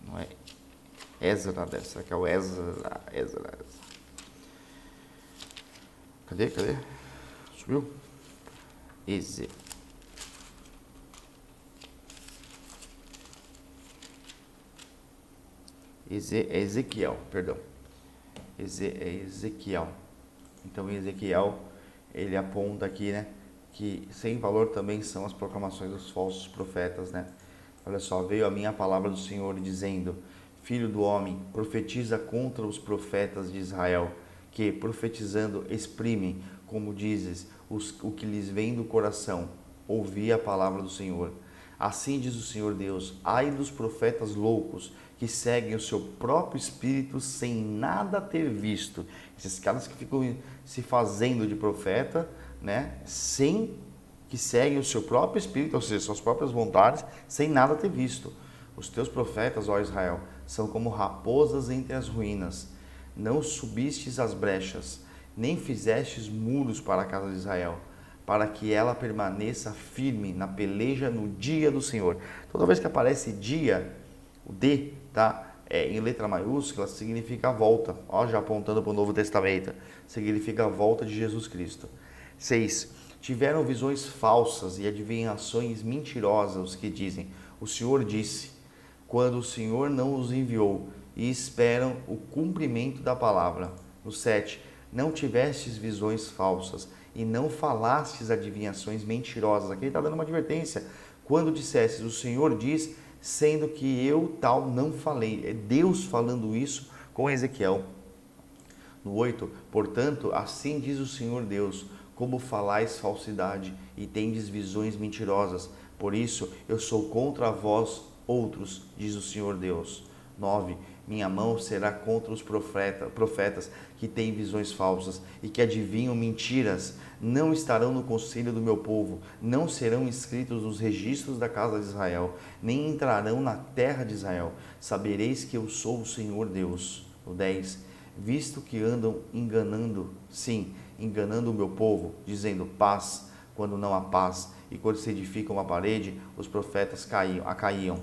Não é Ezra, será que é o Ezra? Cadê? Subiu? Eze. Ezequiel, perdão. Ezequiel. Então, em Ezequiel, ele aponta aqui, né, que sem valor também são as proclamações dos falsos profetas, né? Olha só, veio a minha palavra do Senhor dizendo: Filho do homem, profetiza contra os profetas de Israel, que, profetizando, exprimem, como dizes, o que lhes vem do coração. Ouvi a palavra do Senhor. Assim diz o Senhor Deus: ai dos profetas loucos, que seguem o seu próprio espírito sem nada ter visto. Esses caras que ficam se fazendo de profeta, né, sem que seguem o seu próprio espírito, ou seja, suas próprias vontades, sem nada ter visto. Os teus profetas, ó Israel, são como raposas entre as ruínas. Não subistes as brechas, nem fizestes muros para a casa de Israel, para que ela permaneça firme na peleja no dia do Senhor. Toda vez que aparece dia, o D, tá? Em letra maiúscula, significa a volta. Ó, já apontando para o Novo Testamento, significa a volta de Jesus Cristo. 6. Tiveram visões falsas e adivinhações mentirosas os que dizem: o Senhor disse, quando o Senhor não os enviou, e esperam o cumprimento da palavra. No 7. Não tivestes visões falsas e não falastes adivinhações mentirosas. Aqui ele está dando uma advertência. Quando dissestes, o Senhor diz, sendo que eu tal não falei. É Deus falando isso com Ezequiel. No 8, portanto, assim diz o Senhor Deus, como falais falsidade e tendes visões mentirosas, por isso eu sou contra vós outros, diz o Senhor Deus. 9, minha mão será contra os profetas que têm visões falsas e que adivinham mentiras, não estarão no conselho do meu povo, não serão inscritos nos registros da casa de Israel, nem entrarão na terra de Israel. Sabereis que eu sou o Senhor Deus. No 10, visto que andam enganando, sim, enganando o meu povo, dizendo paz, quando não há paz, e quando se edifica uma parede, os profetas a caíam.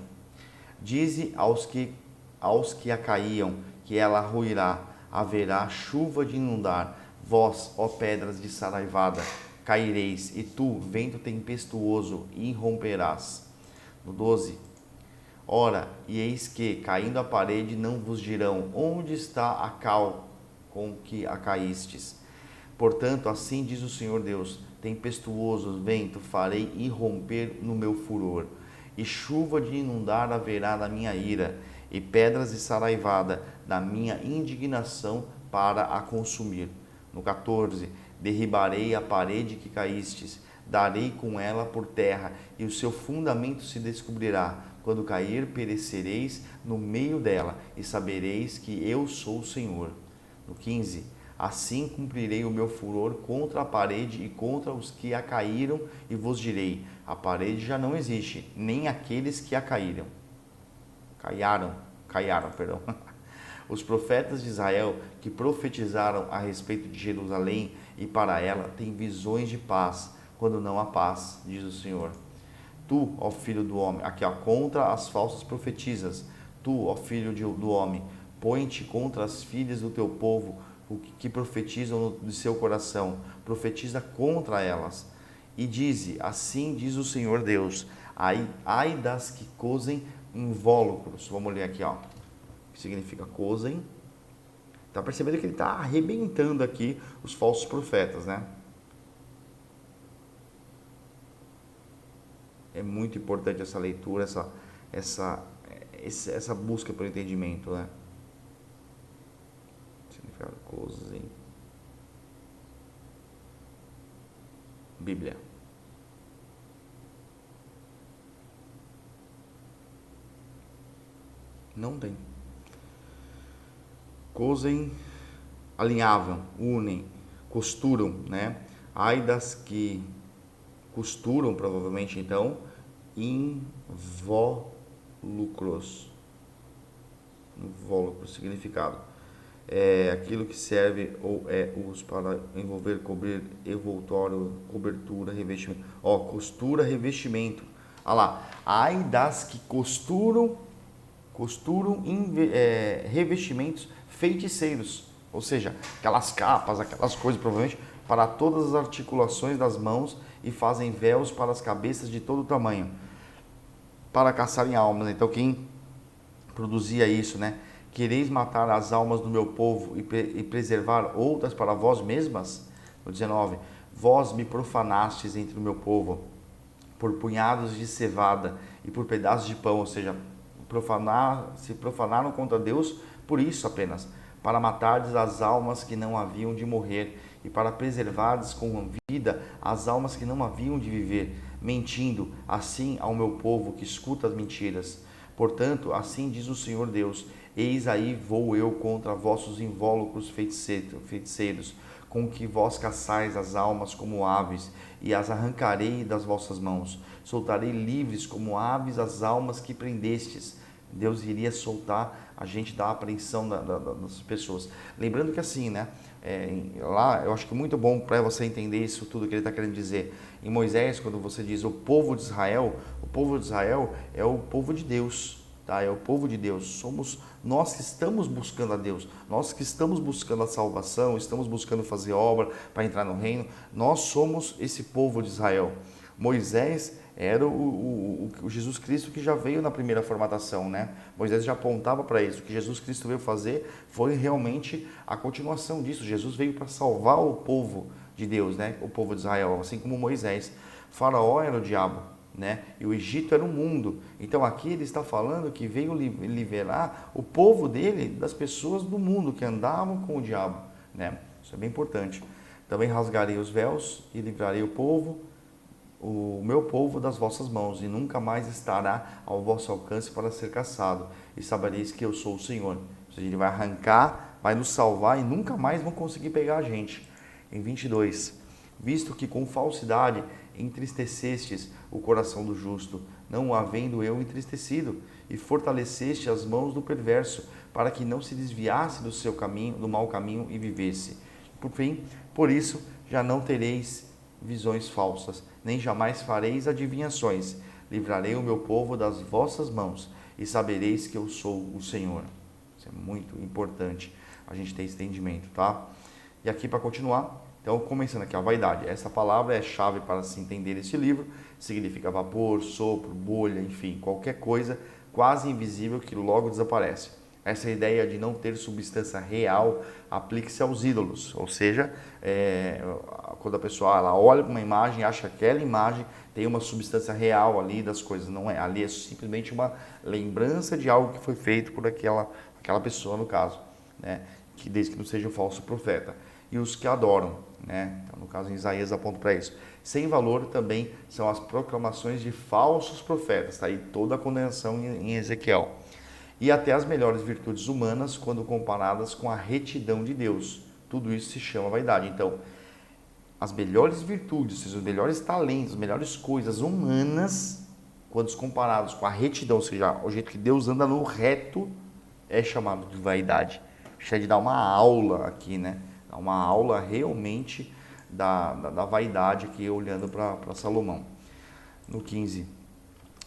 Dize aos que a caíam, que ela ruirá, haverá chuva de inundar, vós, ó pedras de saraivada, caireis, e tu, vento tempestuoso, irromperás. No 12, ora, e eis que, caindo a parede, não vos dirão, onde está a cal com que a caístes? Portanto, assim diz o Senhor Deus, tempestuoso vento farei irromper no meu furor, e chuva de inundar haverá na minha ira, e pedras de saraivada da minha indignação para a consumir. No 14, derribarei a parede que caístes, darei com ela por terra, e o seu fundamento se descobrirá. Quando cair, perecereis no meio dela, e sabereis que eu sou o Senhor. No 15, assim cumprirei o meu furor contra a parede e contra os que a caíram, e vos direi, a parede já não existe, nem aqueles que a caíram. Caiaram. Os profetas de Israel que profetizaram a respeito de Jerusalém e para ela têm visões de paz, quando não há paz, diz o Senhor. Tu, ó filho do homem, aqui ó, contra as falsas profetisas, tu, ó filho do homem, põe-te contra as filhas do teu povo, o que profetizam de seu coração, profetiza contra elas. E dize, assim diz o Senhor Deus, ai das que cozem invólucros. Vamos ler aqui, ó. O que significa cozem? Tá percebendo que ele está arrebentando aqui os falsos profetas, né? É muito importante essa leitura, essa busca pelo entendimento, né? Significado Cosem. Bíblia. Não tem. Cosem, alinhavam, unem, costuram, né? Ai das que costuram, provavelmente, então, invólucros. Invólucro, significado. É aquilo que serve ou é uso para envolver, cobrir, envoltório, cobertura, revestimento. Ó, costura, revestimento. Olha lá. Ai das que costuram revestimentos feiticeiros, ou seja, aquelas capas, aquelas coisas, provavelmente, para todas as articulações das mãos e fazem véus para as cabeças de todo tamanho, para caçarem almas. Então, quem produzia isso, né? Quereis matar as almas do meu povo e preservar outras para vós mesmas? No 19, vós me profanastes entre o meu povo por punhados de cevada e por pedaços de pão, ou seja, se profanaram contra Deus por isso apenas, para matardes as almas que não haviam de morrer e para preservardes com vida as almas que não haviam de viver, mentindo assim ao meu povo que escuta as mentiras. Portanto, assim diz o Senhor Deus, eis aí vou eu contra vossos invólucros feiticeiros, com que vós caçais as almas como aves, e as arrancarei das vossas mãos. Soltarei livres como aves as almas que prendestes. Deus iria soltar a gente da apreensão das pessoas. Lembrando que assim, né? Lá, eu acho que é muito bom para você entender isso tudo que ele está querendo dizer. Em Moisés, quando você diz o povo de Israel é o povo de Deus. Tá? É o povo de Deus, somos nós que estamos buscando a Deus, nós que estamos buscando a salvação, estamos buscando fazer obra para entrar no reino, nós somos esse povo de Israel. Moisés era o Jesus Cristo que já veio na primeira formatação, né? Moisés já apontava para isso, o que Jesus Cristo veio fazer foi realmente a continuação disso, Jesus veio para salvar o povo de Deus, né? O povo de Israel, assim como Moisés. Faraó era o diabo, né? E o Egito era o mundo. Então aqui ele está falando que veio liberar o povo dele das pessoas do mundo que andavam com o diabo, né? Isso é bem importante. Também rasgarei os véus e livrarei o meu povo das vossas mãos, e nunca mais estará ao vosso alcance para ser caçado, e sabereis que eu sou o Senhor. Ou seja, ele vai arrancar, vai nos salvar e nunca mais vão conseguir pegar a gente. Em 22, visto que com falsidade entristecestes o coração do justo, não o havendo eu entristecido, e fortaleceste as mãos do perverso, para que não se desviasse do seu caminho, do mau caminho, e vivesse. Por fim, por isso já não tereis visões falsas, nem jamais fareis adivinhações. Livrarei o meu povo das vossas mãos, e sabereis que eu sou o Senhor. Isso é muito importante, a gente ter esse entendimento, tá? E aqui para continuar, então começando aqui a vaidade. Essa palavra é chave para se entender este livro, significa vapor, sopro, bolha, enfim, qualquer coisa quase invisível que logo desaparece. Essa ideia de não ter substância real aplica-se aos ídolos, ou seja, quando a pessoa ela olha para uma imagem, acha que aquela imagem tem uma substância real ali das coisas, não é, ali é simplesmente uma lembrança de algo que foi feito por aquela pessoa no caso, né? Que desde que não seja um falso profeta. E os que adoram, né? Então, no caso em Isaías aponta para isso. Sem valor também são as proclamações de falsos profetas, está aí toda a condenação em Ezequiel. E até as melhores virtudes humanas quando comparadas com a retidão de Deus. Tudo isso se chama vaidade. Então, as melhores virtudes, os melhores talentos, as melhores coisas humanas, quando comparados com a retidão, ou seja, o jeito que Deus anda no reto, é chamado de vaidade. Deixa de dar uma aula aqui, né? Dar uma aula realmente da vaidade aqui, olhando para Salomão. No 15,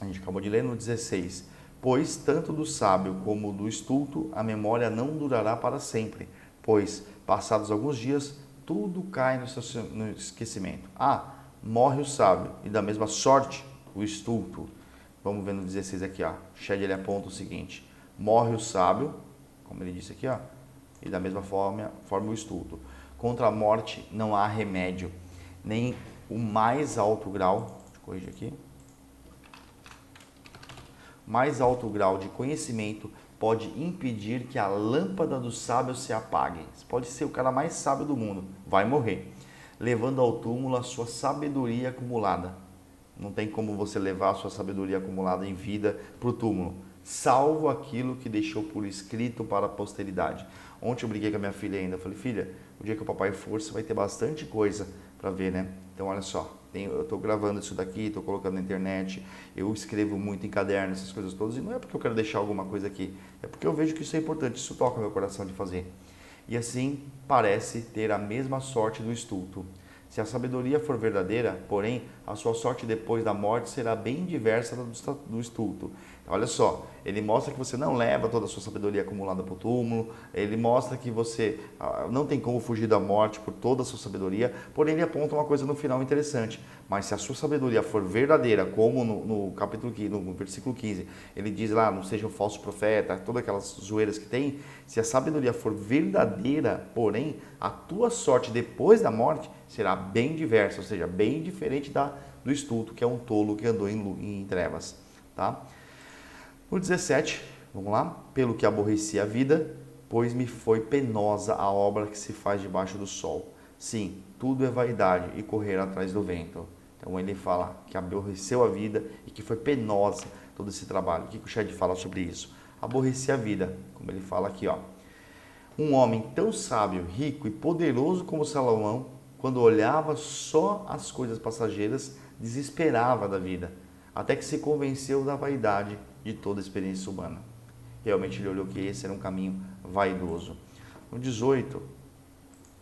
a gente acabou de ler, no 16. Pois tanto do sábio como do estulto a memória não durará para sempre, pois, passados alguns dias, tudo cai no esquecimento. Morre o sábio, e da mesma sorte o estulto. Vamos ver no 16 aqui, ó. Shed ele aponta o seguinte: morre o sábio, como ele disse aqui, ó, e da mesma forma o estulto. Contra a morte não há remédio, nem o mais alto grau, deixa eu corrigir aqui, mais alto grau de conhecimento pode impedir que a lâmpada do sábio se apague. Você pode ser o cara mais sábio do mundo, vai morrer, levando ao túmulo a sua sabedoria acumulada. Não tem como você levar a sua sabedoria acumulada em vida para o túmulo, salvo aquilo que deixou por escrito para a posteridade. Ontem eu briguei com a minha filha ainda, eu falei, filha, o dia que o papai for, você vai ter bastante coisa para ver, né? Então olha só, eu estou gravando isso daqui, estou colocando na internet, eu escrevo muito em caderno, essas coisas todas, e não é porque eu quero deixar alguma coisa aqui, é porque eu vejo que isso é importante, isso toca meu coração de fazer. E assim parece ter a mesma sorte do estulto. Se a sabedoria for verdadeira, porém, a sua sorte depois da morte será bem diversa do estulto. Olha só, ele mostra que você não leva toda a sua sabedoria acumulada para o túmulo, ele mostra que você não tem como fugir da morte por toda a sua sabedoria, porém ele aponta uma coisa no final interessante. Mas se a sua sabedoria for verdadeira, como no capítulo 15, no versículo 15, ele diz lá, não seja um falso profeta, todas aquelas zoeiras que tem, se a sabedoria for verdadeira, porém, a tua sorte depois da morte será bem diversa, ou seja, bem diferente do estulto, que é um tolo que andou em trevas. Tá? No 17, vamos lá. Pelo que aborreci a vida, pois me foi penosa a obra que se faz debaixo do sol. Sim, tudo é vaidade e correr atrás do vento. Então ele fala que aborreceu a vida e que foi penosa todo esse trabalho. O que o Shed fala sobre isso? Aborreci a vida, como ele fala aqui, ó. Um homem tão sábio, rico e poderoso como Salomão, quando olhava só as coisas passageiras, desesperava da vida, até que se convenceu da vaidade de toda a experiência humana. Realmente ele olhou que esse era um caminho vaidoso. No 18,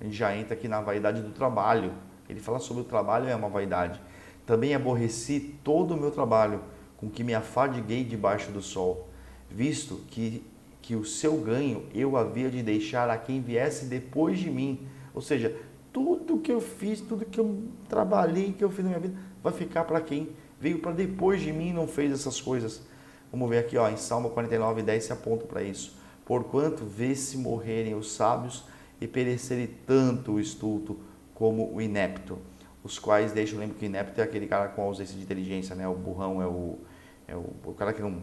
a gente já entra aqui na vaidade do trabalho. Ele fala sobre o trabalho, é uma vaidade. Também aborreci todo o meu trabalho, com que me afadiguei debaixo do sol, visto que o seu ganho eu havia de deixar a quem viesse depois de mim. Ou seja, tudo que eu fiz, tudo que eu trabalhei, que eu fiz na minha vida, vai ficar para quem veio para depois de mim e não fez essas coisas. Vamos ver aqui, ó, em Salmo 49, 10 se aponta para isso. Porquanto vê-se morrerem os sábios e perecerem tanto o estulto como o inepto, os quais deixam, lembro que o inepto é aquele cara com ausência de inteligência, né? O burrão é o cara que não,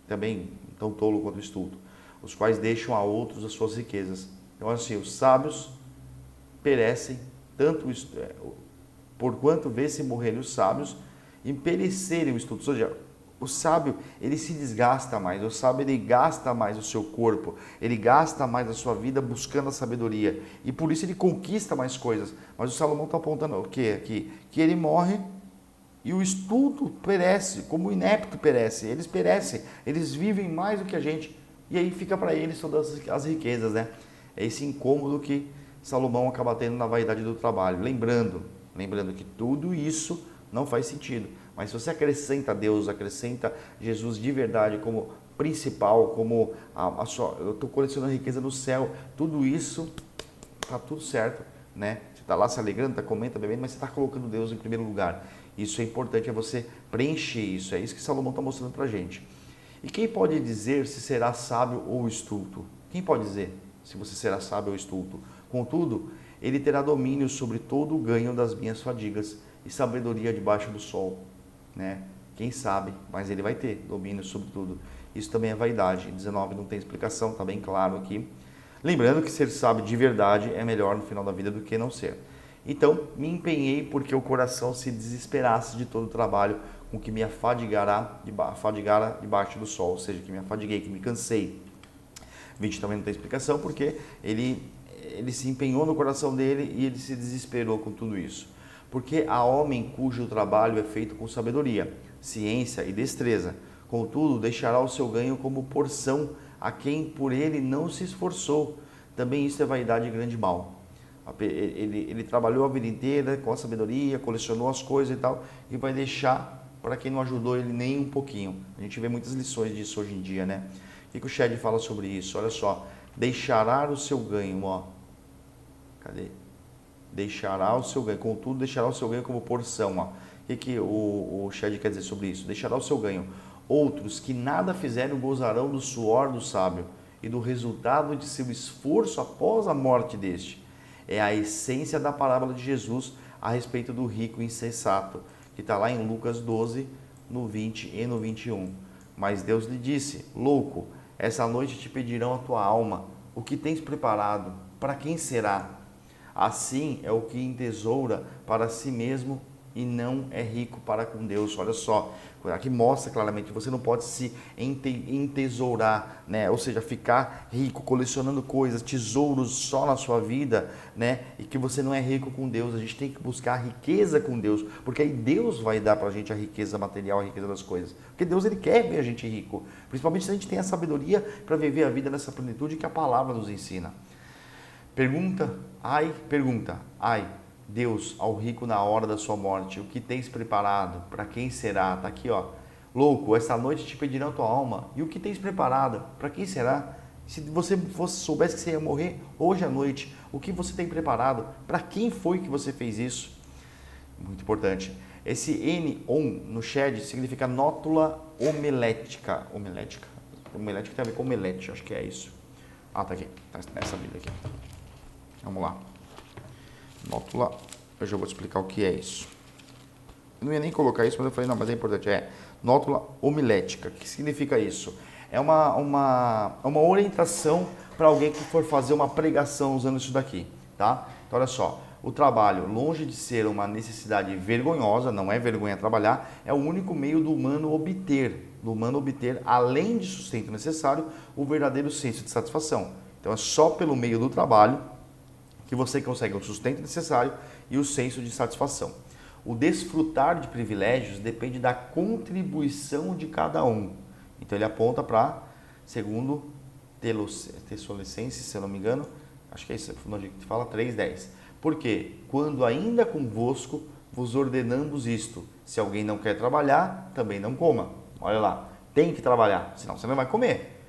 também tão tolo quanto o estulto, os quais deixam a outros as suas riquezas. Então assim, os sábios perecem, porquanto vê-se morrerem os sábios e perecerem o estulto. Ou seja, o sábio, ele se desgasta mais, o sábio, ele gasta mais o seu corpo, ele gasta mais a sua vida buscando a sabedoria, e por isso ele conquista mais coisas. Mas o Salomão está apontando o quê aqui? Que ele morre e o estulto perece, como o inepto perece, eles perecem, eles vivem mais do que a gente, e aí fica para eles todas as riquezas, né? É esse incômodo que Salomão acaba tendo na vaidade do trabalho. Lembrando que tudo isso não faz sentido. Mas se você acrescenta Deus, acrescenta Jesus de verdade como principal, como eu estou colecionando riqueza no céu, tudo isso está tudo certo, né? Você está lá se alegrando, está comendo, está bebendo, mas você está colocando Deus em primeiro lugar. Isso é importante, é você preencher isso. É isso que Salomão está mostrando para a gente. E quem pode dizer se será sábio ou estulto? Quem pode dizer se você será sábio ou estulto? Contudo, ele terá domínio sobre todo o ganho das minhas fadigas e sabedoria debaixo do sol, né? Quem sabe, mas ele vai ter domínio sobre tudo. Isso também é vaidade. 19 não tem explicação, está bem claro aqui. Lembrando que ser sábio de verdade é melhor no final da vida do que não ser. Então, me empenhei porque o coração se desesperasse de todo o trabalho com que me afadigara debaixo do sol, ou seja, que me afadiguei, que me cansei. 20 também não tem explicação, porque ele se empenhou no coração dele e ele se desesperou com tudo isso. Porque há homem cujo trabalho é feito com sabedoria, ciência e destreza. Contudo, deixará o seu ganho como porção a quem por ele não se esforçou. Também isso é vaidade e grande mal. Ele trabalhou a vida inteira com a sabedoria, colecionou as coisas e tal, e vai deixar para quem não ajudou ele nem um pouquinho. A gente vê muitas lições disso hoje em dia, né? O que o Shed fala sobre isso? Olha só, deixará o seu ganho, ó. Cadê? Deixará o seu ganho, contudo, deixará o seu ganho como porção, ó. O que o Shed quer dizer sobre isso? Deixará o seu ganho. Outros que nada fizeram gozarão do suor do sábio, e do resultado de seu esforço após a morte deste. É a essência da parábola de Jesus a respeito do rico insensato, que está lá em Lucas 12, no 20 e no 21. Mas Deus lhe disse: louco, essa noite te pedirão a tua alma. O que tens preparado? Para quem será? Assim é o que entesoura para si mesmo e não é rico para com Deus. Olha só, aqui mostra claramente que você não pode se entesourar, né? Ou seja, ficar rico, colecionando coisas, tesouros só na sua vida, né? E que você não é rico com Deus. A gente tem que buscar a riqueza com Deus, porque aí Deus vai dar pra gente a riqueza material, a riqueza das coisas. Porque Deus, ele quer ver a gente rico, principalmente se a gente tem a sabedoria para viver a vida nessa plenitude que a palavra nos ensina. Pergunta, ai, Deus, ao rico na hora da sua morte, o que tens preparado? Para quem será? Está aqui, ó. Louco, esta noite te pedirão a tua alma. E o que tens preparado? Para quem será? Se você soubesse que você ia morrer hoje à noite, o que você tem preparado? Para quem foi que você fez isso? Muito importante. Esse N-on no shed significa nótula homilética. Homilética? Homilética tem a ver com omelete, acho que é isso. Ah, tá aqui. Tá nessa Bíblia aqui. Vamos lá. Nótula, eu já vou te explicar o que é isso. Eu não ia nem colocar isso, mas eu falei, não, mas é importante. É nótula homilética. O que significa isso? É uma orientação para alguém que for fazer uma pregação usando isso daqui, tá? Então, olha só. O trabalho, longe de ser uma necessidade vergonhosa, não é vergonha trabalhar, é o único meio do humano obter, além de sustento necessário, o verdadeiro senso de satisfação. Então, é só pelo meio do trabalho que você consegue o sustento necessário e o senso de satisfação. O desfrutar de privilégios depende da contribuição de cada um. Então ele aponta para, segundo Tessalonicenses, se eu não me engano, acho que é isso, onde fala 3:10. Porque quando ainda convosco vos ordenamos isto, se alguém não quer trabalhar, também não coma. Olha lá, tem que trabalhar, senão você não vai comer.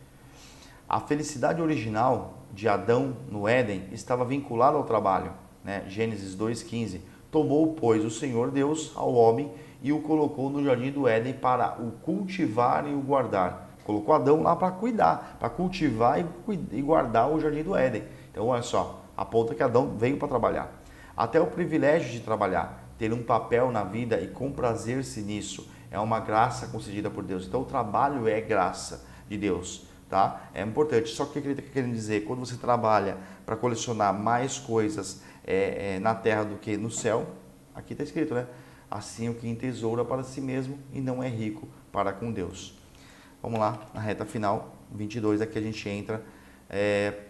A felicidade original de Adão no Éden estava vinculada ao trabalho, né? Gênesis 2:15. Tomou, pois, o Senhor Deus ao homem e o colocou no jardim do Éden para o cultivar e o guardar. Colocou Adão lá para cuidar, para cultivar e guardar o jardim do Éden. Então, olha só, aponta que Adão veio para trabalhar. Até o privilégio de trabalhar, ter um papel na vida e comprazer-se nisso, é uma graça concedida por Deus. Então, o trabalho é graça de Deus. Tá? É importante, só que o que ele está querendo dizer, quando você trabalha para colecionar mais coisas na terra do que no céu, aqui está escrito, né? Assim o que entesoura para si mesmo e não é rico para com Deus. Vamos lá, na reta final, 22, aqui a gente entra.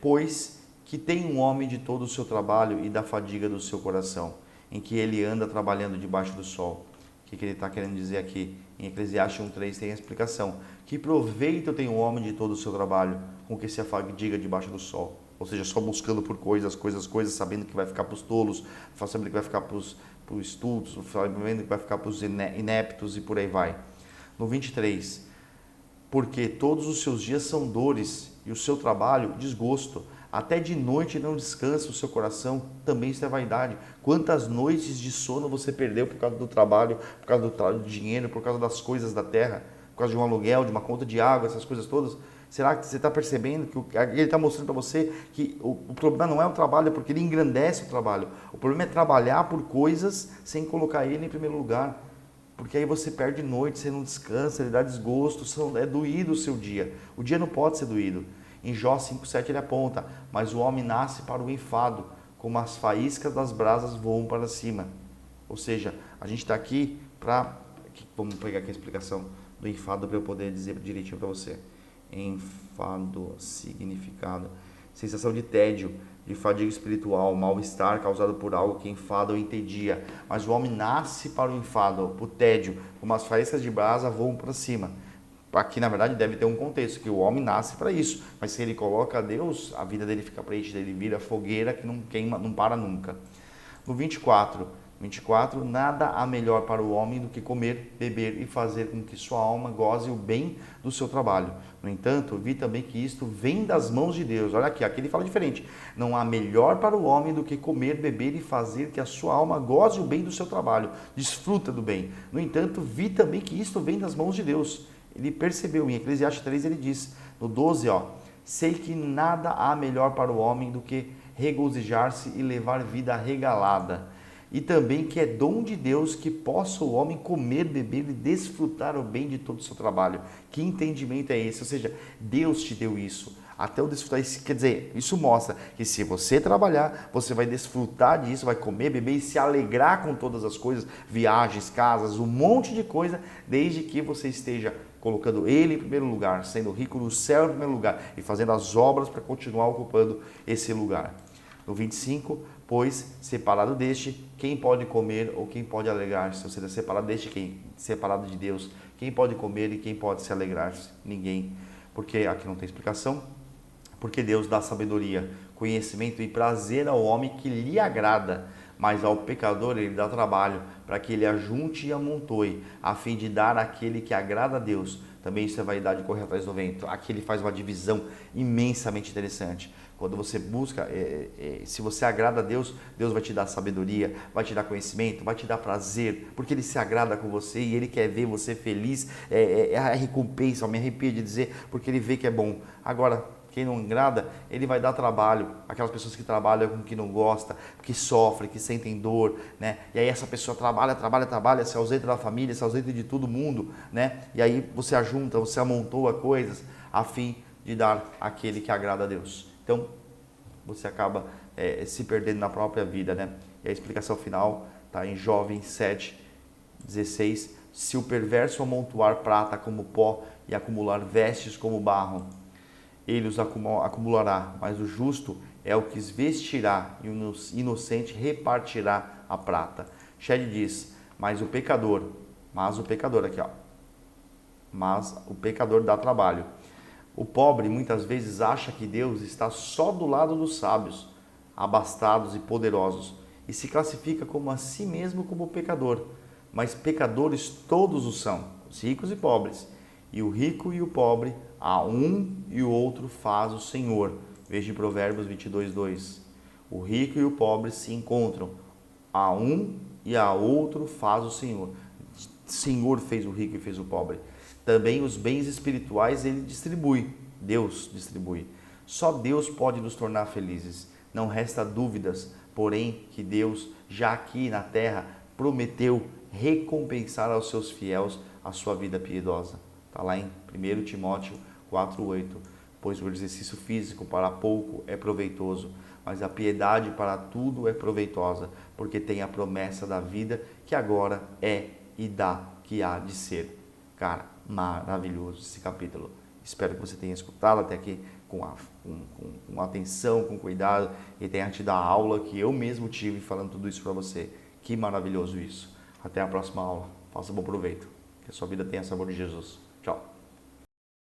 Pois que tem um homem de todo o seu trabalho e da fadiga do seu coração, em que ele anda trabalhando debaixo do sol. O que ele está querendo dizer aqui? Em Eclesiastes 1:3 tem a explicação. Que proveito tem o homem de todo o seu trabalho, com que se afadiga debaixo do sol? Ou seja, só buscando por coisas, sabendo que vai ficar para os tolos, sabendo que vai ficar para os estultos, sabendo que vai ficar para os ineptos e por aí vai. No 23, porque todos os seus dias são dores e o seu trabalho desgosto. Até de noite não descansa o seu coração, também isso é vaidade. Quantas noites de sono você perdeu por causa do trabalho, por causa do dinheiro, por causa das coisas da terra, por causa de um aluguel, de uma conta de água, essas coisas todas? Será que você está percebendo que ele está mostrando para você que o problema não é o trabalho, é porque ele engrandece o trabalho. O problema é trabalhar por coisas sem colocar ele em primeiro lugar. Porque aí você perde noite, você não descansa, ele dá desgosto, é doído o seu dia. O dia não pode ser doído. Em Jó 5:7 ele aponta, mas o homem nasce para o enfado, como as faíscas das brasas voam para cima. Ou seja, a gente está aqui para... Vamos pegar aqui a explicação do enfado para eu poder dizer direitinho para você. Enfado, significado, sensação de tédio, de fadiga espiritual, mal-estar causado por algo que enfada ou entedia. Mas o homem nasce para o enfado, para o tédio, como as faíscas de brasa voam para cima. Aqui, na verdade, deve ter um contexto, que o homem nasce para isso. Mas se ele coloca a Deus, a vida dele fica preenchida, ele vira fogueira que não queima, não para nunca. No 24, nada há melhor para o homem do que comer, beber e fazer com que sua alma goze o bem do seu trabalho. No entanto, vi também que isto vem das mãos de Deus. Olha aqui ele fala diferente. Não há melhor para o homem do que comer, beber e fazer que a sua alma goze o bem do seu trabalho. Desfruta do bem. No entanto, vi também que isto vem das mãos de Deus. Ele percebeu, em Eclesiastes 3 ele diz, no 12, Sei que nada há melhor para o homem do que regozijar-se e levar vida regalada. E também que é dom de Deus que possa o homem comer, beber e desfrutar o bem de todo o seu trabalho. Que entendimento é esse? Ou seja, Deus te deu isso. Até o desfrutar, isso quer dizer, isso mostra que se você trabalhar, você vai desfrutar disso, vai comer, beber e se alegrar com todas as coisas, viagens, casas, um monte de coisa, desde que você esteja colocando Ele em primeiro lugar, sendo rico no céu em primeiro lugar e fazendo as obras para continuar ocupando esse lugar. No 25, pois, separado deste, quem pode comer ou quem pode alegrar-se? Ou seja, separado deste quem? Separado de Deus. Quem pode comer e quem pode se alegrar-se? Ninguém. Porque aqui não tem explicação. Porque Deus dá sabedoria, conhecimento e prazer ao homem que lhe agrada, mas ao pecador ele dá trabalho, para que ele ajunte e amontoe, a fim de dar àquele que agrada a Deus. Também isso é vaidade de correr atrás do vento. Aqui ele faz uma divisão imensamente interessante. Quando você busca, se você agrada a Deus, Deus vai te dar sabedoria, vai te dar conhecimento, vai te dar prazer, porque Ele se agrada com você e Ele quer ver você feliz. É a recompensa, eu me arrepio de dizer, porque Ele vê que é bom. Agora, quem não agrada, Ele vai dar trabalho. Aquelas pessoas que trabalham com o que não gosta, que sofrem, que sentem dor, né? E aí essa pessoa trabalha, se ausenta da família, se ausenta de todo mundo, né? E aí você ajunta, você amontoa coisas a fim de dar àquele que agrada a Deus. Então, você acaba se perdendo na própria vida, né? E a explicação final está em Jovens 7:16. Se o perverso amontoar prata como pó e acumular vestes como barro, ele os acumulará, mas o justo é o que os vestirá e o inocente repartirá a prata. Shed diz, mas o pecador aqui ó, mas o pecador dá trabalho. O pobre muitas vezes acha que Deus está só do lado dos sábios, abastados e poderosos, e se classifica como a si mesmo como pecador. Mas pecadores todos o são, os ricos e pobres. E o rico e o pobre, a um e o outro faz o Senhor. Veja em Provérbios 22:2. O rico e o pobre se encontram, a um e a outro faz o Senhor. O Senhor fez o rico e fez o pobre. Também os bens espirituais Ele distribui, Deus distribui. Só Deus pode nos tornar felizes. Não resta dúvidas, porém, que Deus, já aqui na terra, prometeu recompensar aos seus fiéis a sua vida piedosa. Está lá em 1 Timóteo 4:8. Pois o exercício físico para pouco é proveitoso, mas a piedade para tudo é proveitosa, porque tem a promessa da vida que agora é e dá que há de ser. Cara, maravilhoso esse capítulo. Espero que você tenha escutado até aqui com atenção, com cuidado e tenha tido a aula que eu mesmo tive falando tudo isso para você. Que maravilhoso isso. Até a próxima aula. Faça bom proveito. Que a sua vida tenha sabor de Jesus. Tchau.